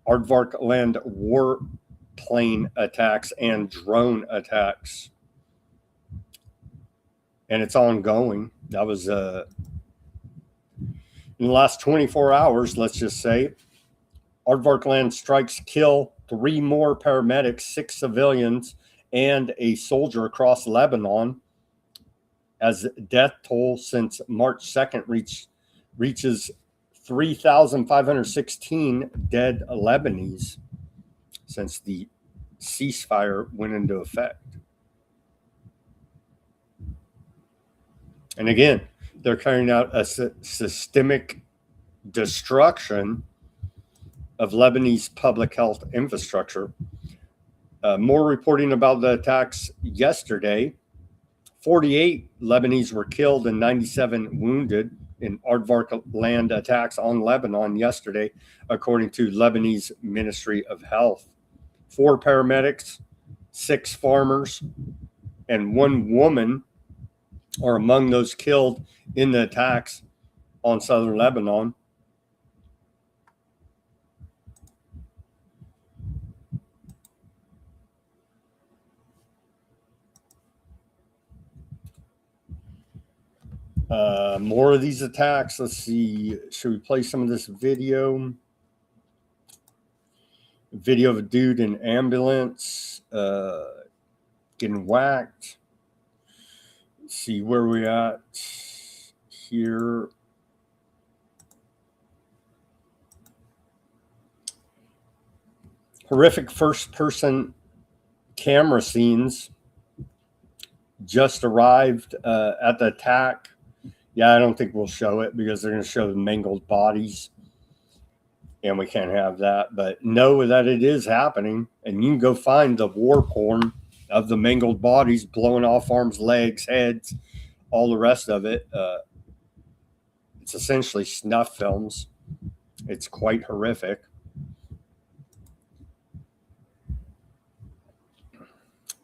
Aardvark land warplane attacks and drone attacks. And it's ongoing. That was in the last 24 hours, let's just say. Aardvark land strikes kill 3 more paramedics, 6 civilians, and a soldier across Lebanon, as death toll since March 2nd reaches 3,516 dead Lebanese since the ceasefire went into effect. And again, they're carrying out a systemic destruction of Lebanese public health infrastructure. More reporting about the attacks yesterday. 48 Lebanese were killed and 97 wounded in Aardvark land attacks on Lebanon yesterday, according to Lebanese Ministry of Health. 4 paramedics, 6 farmers, and 1 woman are among those killed in the attacks on southern Lebanon. More of these attacks. Let's see. Should we play some of this video? Video of a dude in ambulance getting whacked. Let's see where we at here. Horrific first-person camera scenes just arrived at the attack. Yeah, I don't think we'll show it because they're going to show the mangled bodies, and we can't have that. But know that it is happening, and you can go find the war porn of the mangled bodies blowing off arms, legs, heads, all the rest of it. It's essentially snuff films. It's quite horrific.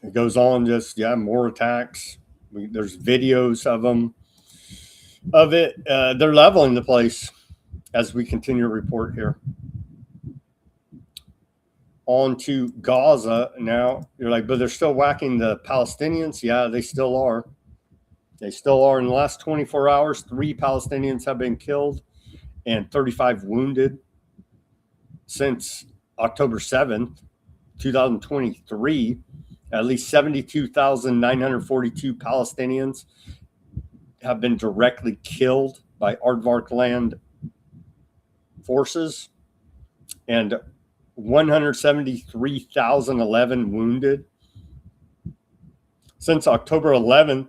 It goes on, just, more attacks. There's videos of them. Of it, they're leveling the place as we continue to report here. On to Gaza now. You're like, but they're still whacking the Palestinians. Yeah, they still are. They still are. In the last 24 hours, 3 Palestinians have been killed and 35 wounded since October 7th, 2023, at least 72,942 Palestinians have been directly killed by Aardvark land forces and 173,011 wounded. Since October 11th,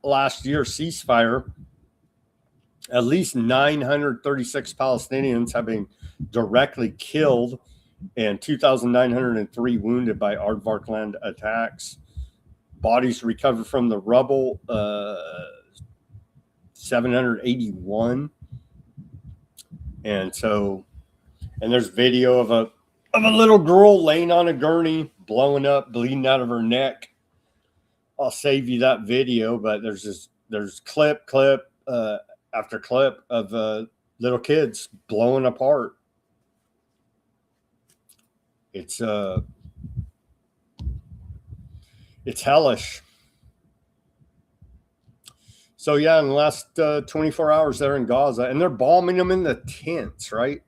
last year ceasefire, at least 936 Palestinians have been directly killed and 2,903 wounded by Aardvark land attacks. Bodies recovered from the rubble, 781. And there's video of a little girl laying on a gurney, blowing up, bleeding out of her neck. I'll save you that video, but there's clip after clip of little kids blowing apart. It's hellish. So yeah, in the last 24 hours they're in Gaza, and they're bombing them in the tents, right?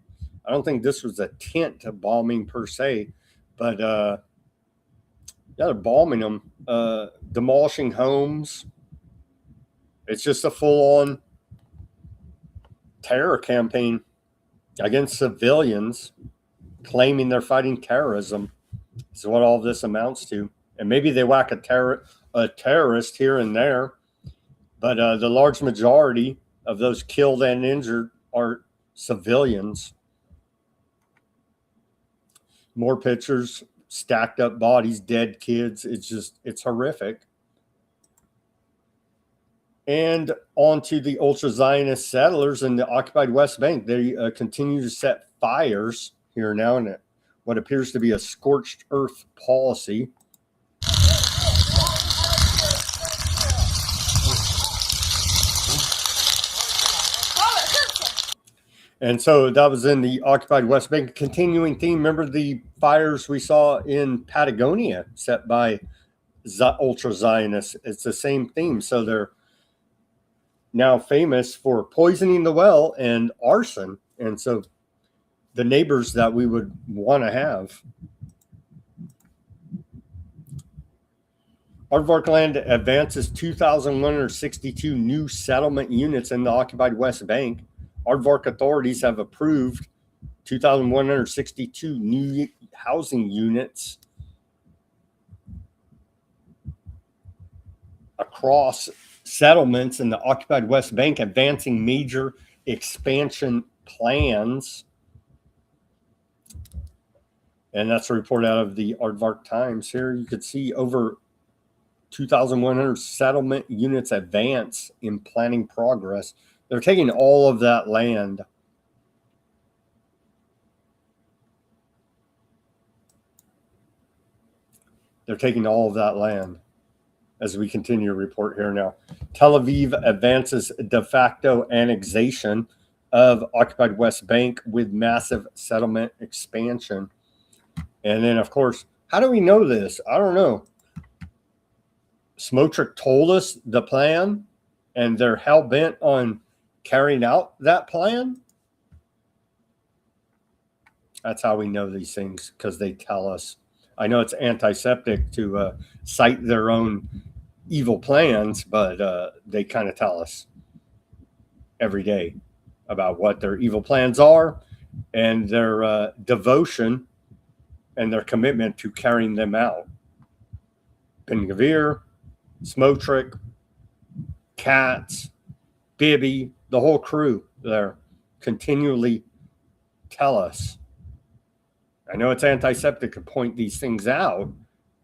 I don't think this was a tent bombing per se, but yeah, they're bombing them, demolishing homes. It's just a full-on terror campaign against civilians, claiming they're fighting terrorism. Is what all this amounts to. And maybe they whack a terrorist here and there, but the large majority of those killed and injured are civilians. More pictures, stacked up bodies, dead kids. It's horrific. And on to the ultra-Zionist settlers in the occupied West Bank. They continue to set fires here now in what appears to be a scorched earth policy. And so that was in the occupied West Bank. Continuing theme. Remember the fires we saw in Patagonia set by ultra-Zionists? It's the same theme. So they're now famous for poisoning the well and arson. And so the neighbors that we would want to have. Aardvark land advances 2,162 new settlement units in the occupied West Bank. Aardvark authorities have approved 2,162 new housing units across settlements in the occupied West Bank, advancing major expansion plans. And that's a report out of the Aardvark Times here. You could see over 2,100 settlement units advance in planning progress. They're taking all of that land. They're taking all of that land as we continue to report here now. Tel Aviv advances de facto annexation of occupied West Bank with massive settlement expansion. And then, of course, how do we know this? I don't know. Smotrich told us the plan, and they're hell-bent on carrying out that plan. That's how we know these things, because they tell us. I know it's antiseptic to cite their own evil plans, but they kind of tell us every day about what their evil plans are and their devotion and their commitment to carrying them out. Ben-Gvir, Smotrich, Katz, Bibi, the whole crew there continually tell us. I know it's antiseptic to point these things out,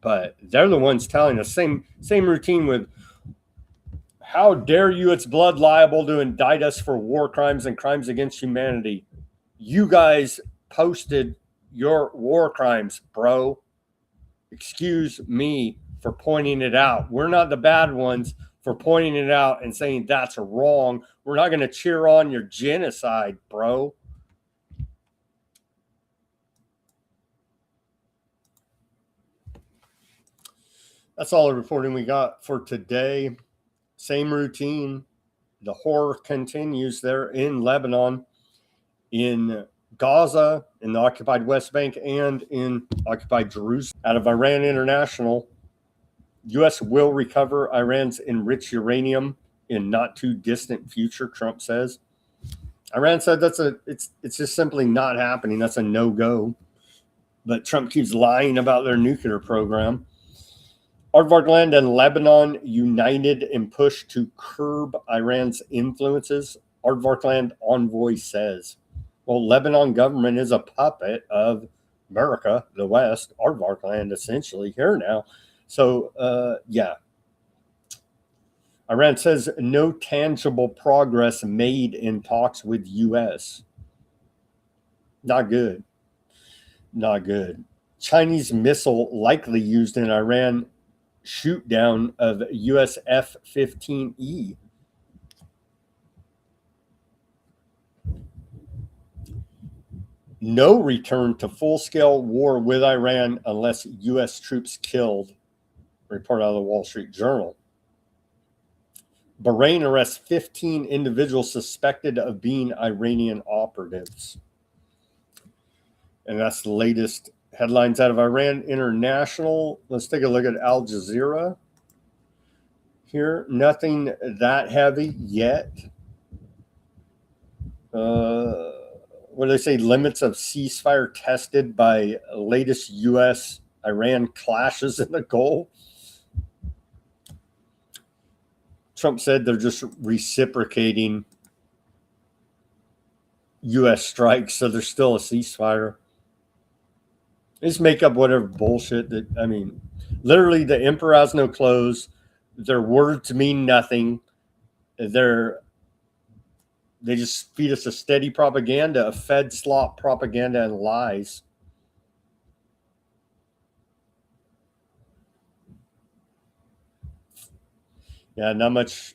but they're the ones telling us. Same routine with, how dare you, it's blood libel to indict us for war crimes and crimes against humanity. You guys posted your war crimes, bro. Excuse me for pointing it out. We're not the bad ones for pointing it out and saying that's wrong. We're not going to cheer on your genocide, bro. That's all the reporting we got for today. Same routine. The horror continues there in Lebanon, in Gaza, in the occupied West Bank, and in occupied Jerusalem. Out of Iran International, U.S. will recover Iran's enriched uranium in not too distant future, Trump says. Iran said it's just simply not happening. That's a no-go. But Trump keeps lying about their nuclear program. Aardvark Land and Lebanon united in push to curb Iran's influences, Aardvark Land envoy says. Well, Lebanon government is a puppet of America, the West, Aardvark Land essentially here now. So, yeah. Iran says no tangible progress made in talks with U.S. Not good. Not good. Chinese missile likely used in Iran shoot down of U.S. F-15E. No return to full-scale war with Iran unless U.S. troops killed, report out of the Wall Street Journal. Bahrain arrests 15 individuals suspected of being Iranian operatives. And that's the latest headlines out of Iran International. Let's take a look at Al Jazeera here. Nothing that heavy yet. What do they say? Limits of ceasefire tested by latest U.S.-Iran clashes in the Gulf. Trump said they're just reciprocating U.S. strikes, so there's still a ceasefire. Just make up whatever bullshit that, I mean, literally the emperor has no clothes. Their words mean nothing. They just feed us a steady propaganda, a fed slop propaganda and lies. Yeah, not much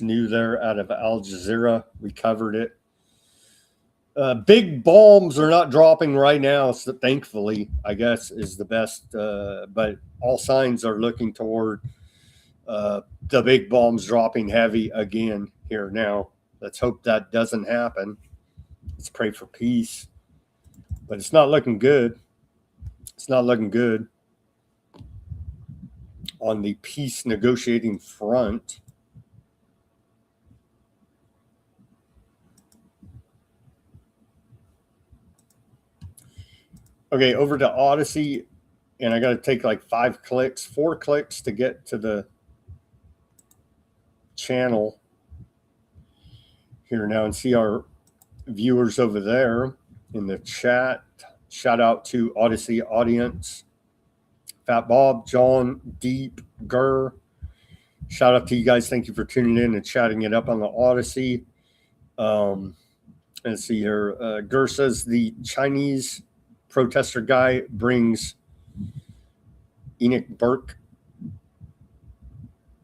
new there out of Al Jazeera. We covered it. Big bombs are not dropping right now, so thankfully, I guess, is the best. But all signs are looking toward the big bombs dropping heavy again here now. Let's hope that doesn't happen. Let's pray for peace. But it's not looking good. It's not looking good on the peace negotiating front. Okay, over to Odysee, and I got to take like 4 clicks to get to the channel here now and see our viewers over there in the chat. Shout out to Odysee audience. Fat Bob, John, Deep, Gurr. Shout out to you guys. Thank you for tuning in and chatting it up on the Odysee. Let's see here. Gurr says the Chinese protester guy brings Enoch Burke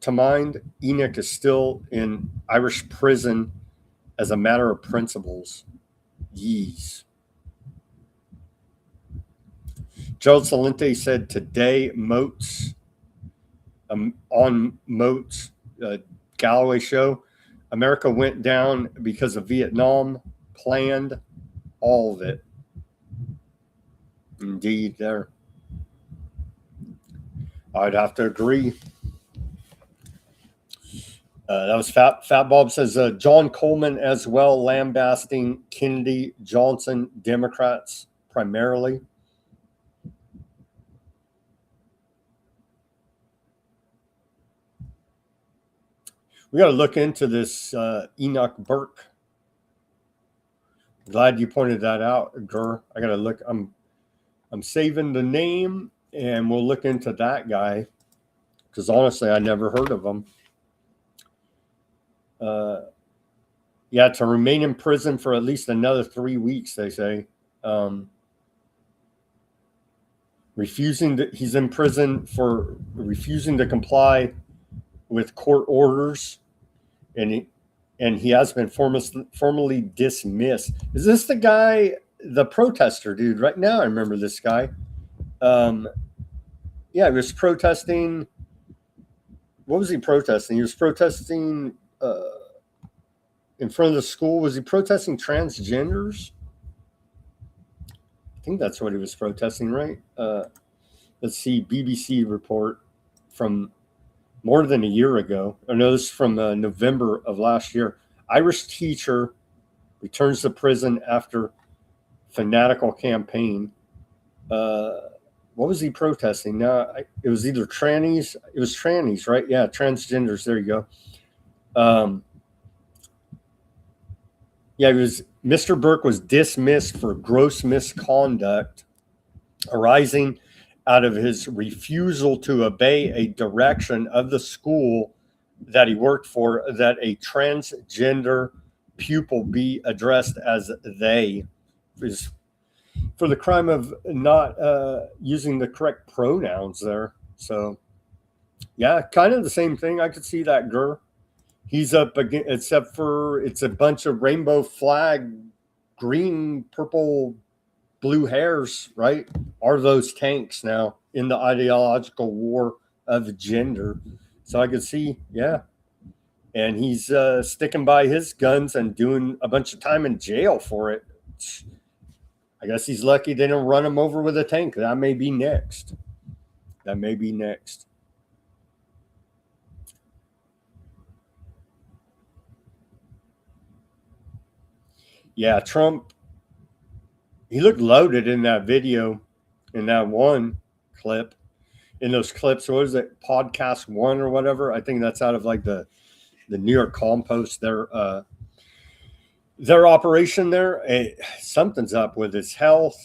to mind. Enoch is still in Irish prison as a matter of principles. Yees. Gerald Salente said today, Moats, on Moats, Galloway show, America went down because of Vietnam, planned all of it. Indeed, there. I'd have to agree. That was Fat Bob says John Coleman as well, lambasting Kennedy, Johnson, Democrats primarily. We got to look into this Enoch Burke. Glad you pointed that out, Gurr. I got to look. I'm saving the name, and we'll look into that guy because honestly, I never heard of him. Yeah, to remain in prison for at least another 3 weeks, they say. He's in prison for refusing to comply with court orders, and he has been formally dismissed. Is this the guy, the protester dude? Right now, I remember this guy. Yeah, he was protesting. What was he protesting? He was protesting. in front of the school. Was he protesting transgenders? I think that's what he was protesting, right? Let's see, BBC report from more than a year ago. Oh, no, this is from November of last year. Irish teacher returns to prison after fanatical campaign. What was he protesting? No, it was either trannies. It was trannies, right? Yeah, transgenders. There you go. Yeah, it was. Mr. Burke was dismissed for gross misconduct arising out of his refusal to obey a direction of the school that he worked for that a transgender pupil be addressed as they. It was for the crime of not using the correct pronouns there. So, yeah, kind of the same thing. I could see that, Gur. He's up again, except for it's a bunch of rainbow flag, green, purple, blue hairs, right? Are those tanks now in the ideological war of gender? So I could see, yeah. And he's sticking by his guns and doing a bunch of time in jail for it. I guess he's lucky they don't run him over with a tank. That may be next. That may be next. Yeah, Trump, he looked loaded in that video, in that one clip. In those clips, what is it, Podcast One or whatever? I think that's out of like the New York Compost, their operation there. Something's up with his health.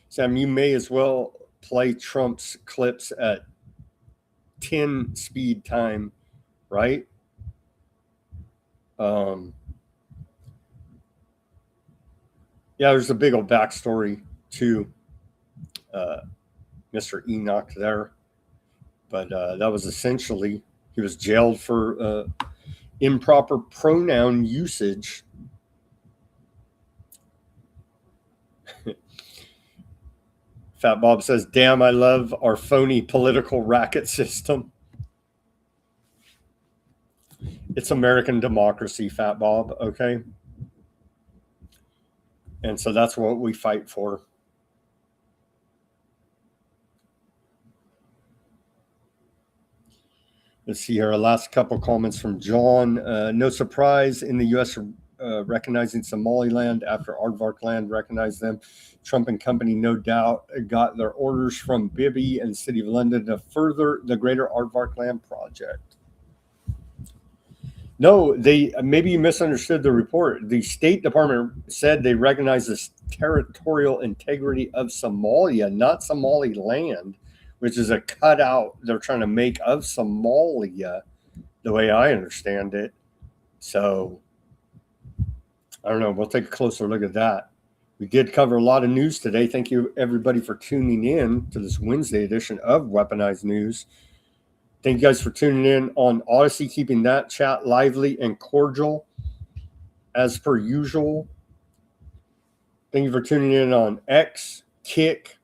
Sam, you may as well play Trump's clips at 10 speed time, right? Yeah, there's a big old backstory to Mr. Enoch there. But that was essentially, he was jailed for improper pronoun usage. Fat Bob says, damn, I love our phony political racket system. It's American democracy, Fat Bob, okay? And so that's what we fight for. Let's see here. Our last couple comments from John. No surprise in the U.S. Recognizing Somaliland after Aardvark land recognized them. Trump and company, no doubt, got their orders from Bibi and City of London to further the greater Aardvark land project. No, maybe you misunderstood the report. The State Department said they recognize the territorial integrity of Somalia, not Somaliland, which is a cutout they're trying to make of Somalia, the way I understand it. So, I don't know. We'll take a closer look at that. We did cover a lot of news today. Thank you, everybody, for tuning in to this Wednesday edition of Weaponized News. Thank you guys for tuning in on Odysee, keeping that chat lively and cordial as per usual. Thank you for tuning in on X, Kick,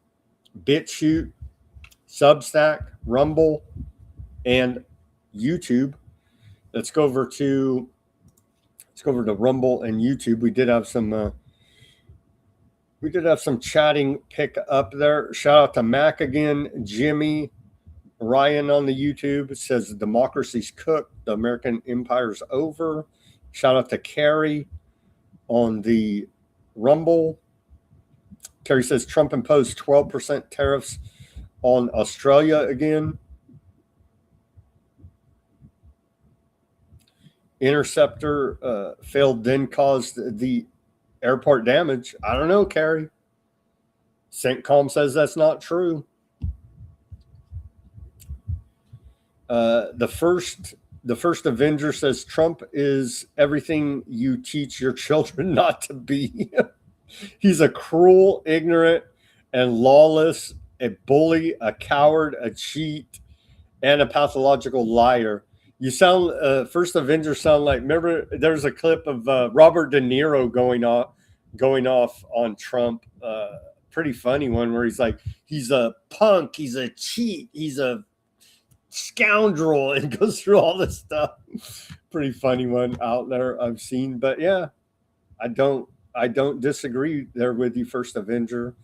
Bitchute, Substack, Rumble, and YouTube. Let's go over to Rumble and YouTube. We did have some chatting pick up there. Shout out to Mac again, Jimmy, Ryan on the YouTube says democracy's cooked, the American empire's over. Shout out to Carrie on the Rumble. Carrie says Trump imposed 12% tariffs on Australia again. Interceptor failed, then caused the airport damage. I don't know, Carrie. CENTCOM says that's not true. The first Avenger says Trump is everything you teach your children not to be. He's a cruel, ignorant, and lawless, a bully, a coward, a cheat, and a pathological liar. You sound, First Avenger sound like, remember there's a clip of Robert De Niro going off on Trump pretty funny one where he's like, he's a punk, he's a cheat, he's a scoundrel, and goes through all this stuff. Pretty funny one out there I've seen. But yeah, I don't disagree there with you, First Avenger.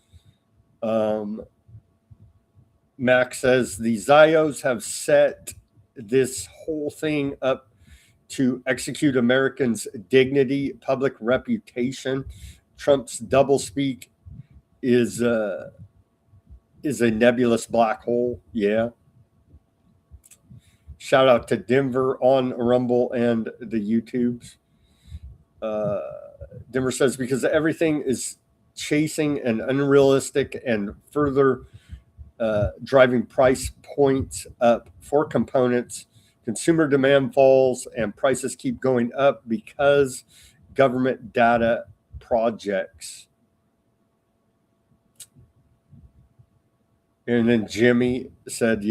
Max says the Zios have set this whole thing up to execute Americans' dignity, public reputation. Trump's doublespeak is a nebulous black hole. Yeah. Shout out to Denver on Rumble and the YouTubes. Denver says, because everything is chasing and unrealistic and further driving price points up for components, consumer demand falls and prices keep going up because government data projects. And then Jimmy said,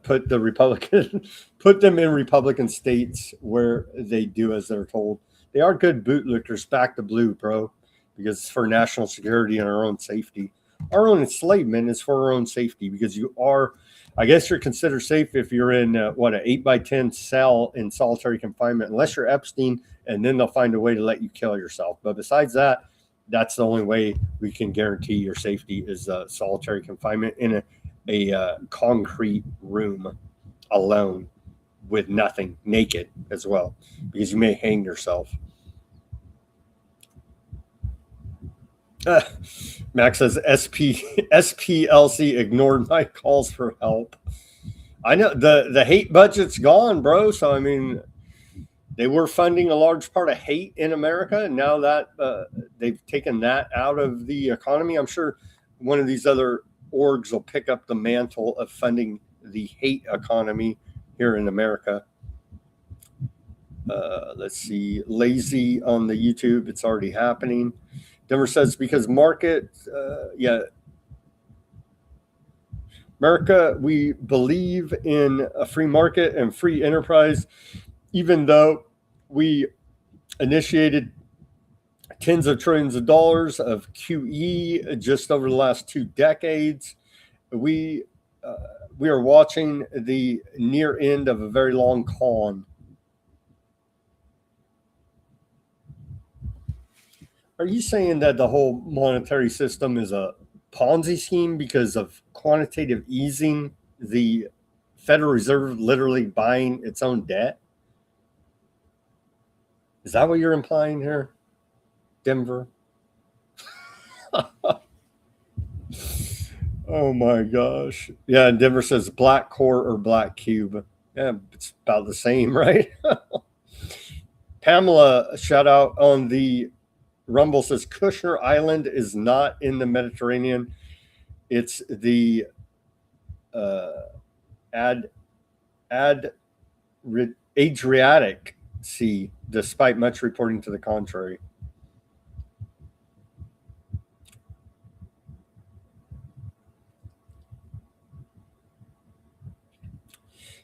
put them in Republican states where they do as they're told. They are good bootlickers. Back to blue, bro, because it's for national security and our own safety. Our own enslavement is for our own safety, because you are, I guess you're considered safe if you're in an 8x10 cell in solitary confinement, unless you're Epstein, and then they'll find a way to let you kill yourself. But besides that, that's the only way we can guarantee your safety is solitary confinement in a concrete room alone with nothing, naked as well, because you may hang yourself. Max says SPLC ignored my calls for help. I know the hate budget's gone, bro. So I mean, they were funding a large part of hate in America, and now that they've taken that out of the economy, I'm sure one of these other orgs will pick up the mantle of funding the hate economy here in America. Let's see, lazy on the YouTube, it's already happening. Denver says, because market, America, we believe in a free market and free enterprise, even though we initiated tens of trillions of dollars of QE just over the last 2 decades. We are watching the near end of a very long con. Are you saying that the whole monetary system is a Ponzi scheme because of quantitative easing, the Federal Reserve literally buying its own debt? Is that what you're implying here, Denver? Oh my gosh. Yeah, and Denver says black core or black cube. Yeah, it's about the same, right? Pamela, shout out on the Rumble, says Kushner Island is not in the Mediterranean. It's the Adriatic Sea, despite much reporting to the contrary.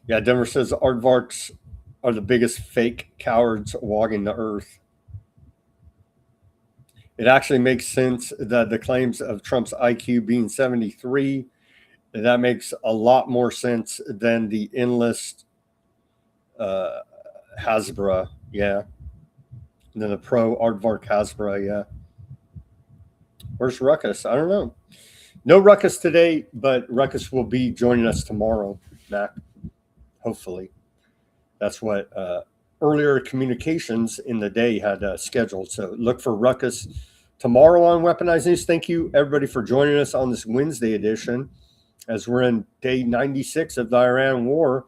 Yeah, Denver says aardvarks are the biggest fake cowards walking the earth. It actually makes sense that the claims of Trump's IQ being 73, that makes a lot more sense than the endless Hasbro, yeah. And then the pro aardvark Hasbro, yeah. Where's Ruckus? I don't know. No Ruckus today, but Ruckus will be joining us tomorrow, Mac. Hopefully. That's what earlier communications in the day had scheduled. So look for Ruckus tomorrow on Weaponized News. Thank you, everybody, for joining us on this Wednesday edition as we're in day 96 of the Iran war.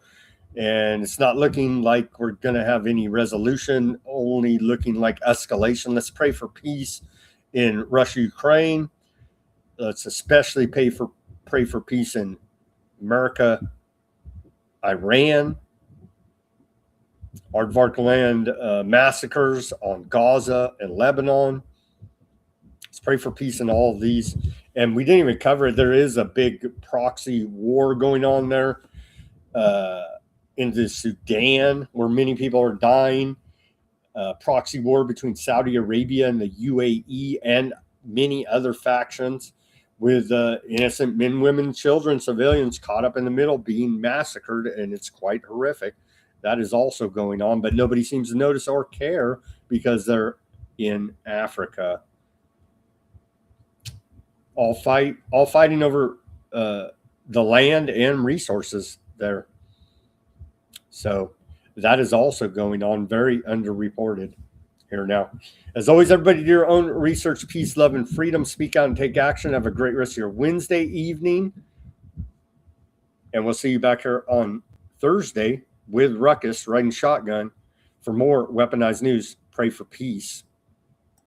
And it's not looking like we're going to have any resolution, only looking like escalation. Let's pray for peace in Russia, Ukraine. Let's especially pray for peace in America, Iran, aardvark land massacres on Gaza and Lebanon. Let's pray for peace in all of these. And we didn't even cover it. There is a big proxy war going on there into Sudan, where many people are dying. Proxy war between Saudi Arabia and the UAE and many other factions. with innocent men, women, children, civilians caught up in the middle being massacred, and it's quite horrific. That is also going on, but nobody seems to notice or care because they're in Africa. All fighting over the land and resources there. So that is also going on, very underreported here now. As always, everybody do your own research, peace, love, and freedom. Speak out and take action. Have a great rest of your Wednesday evening. And we'll see you back here on Thursday with Ruckus riding shotgun for more weaponized news. Pray for peace.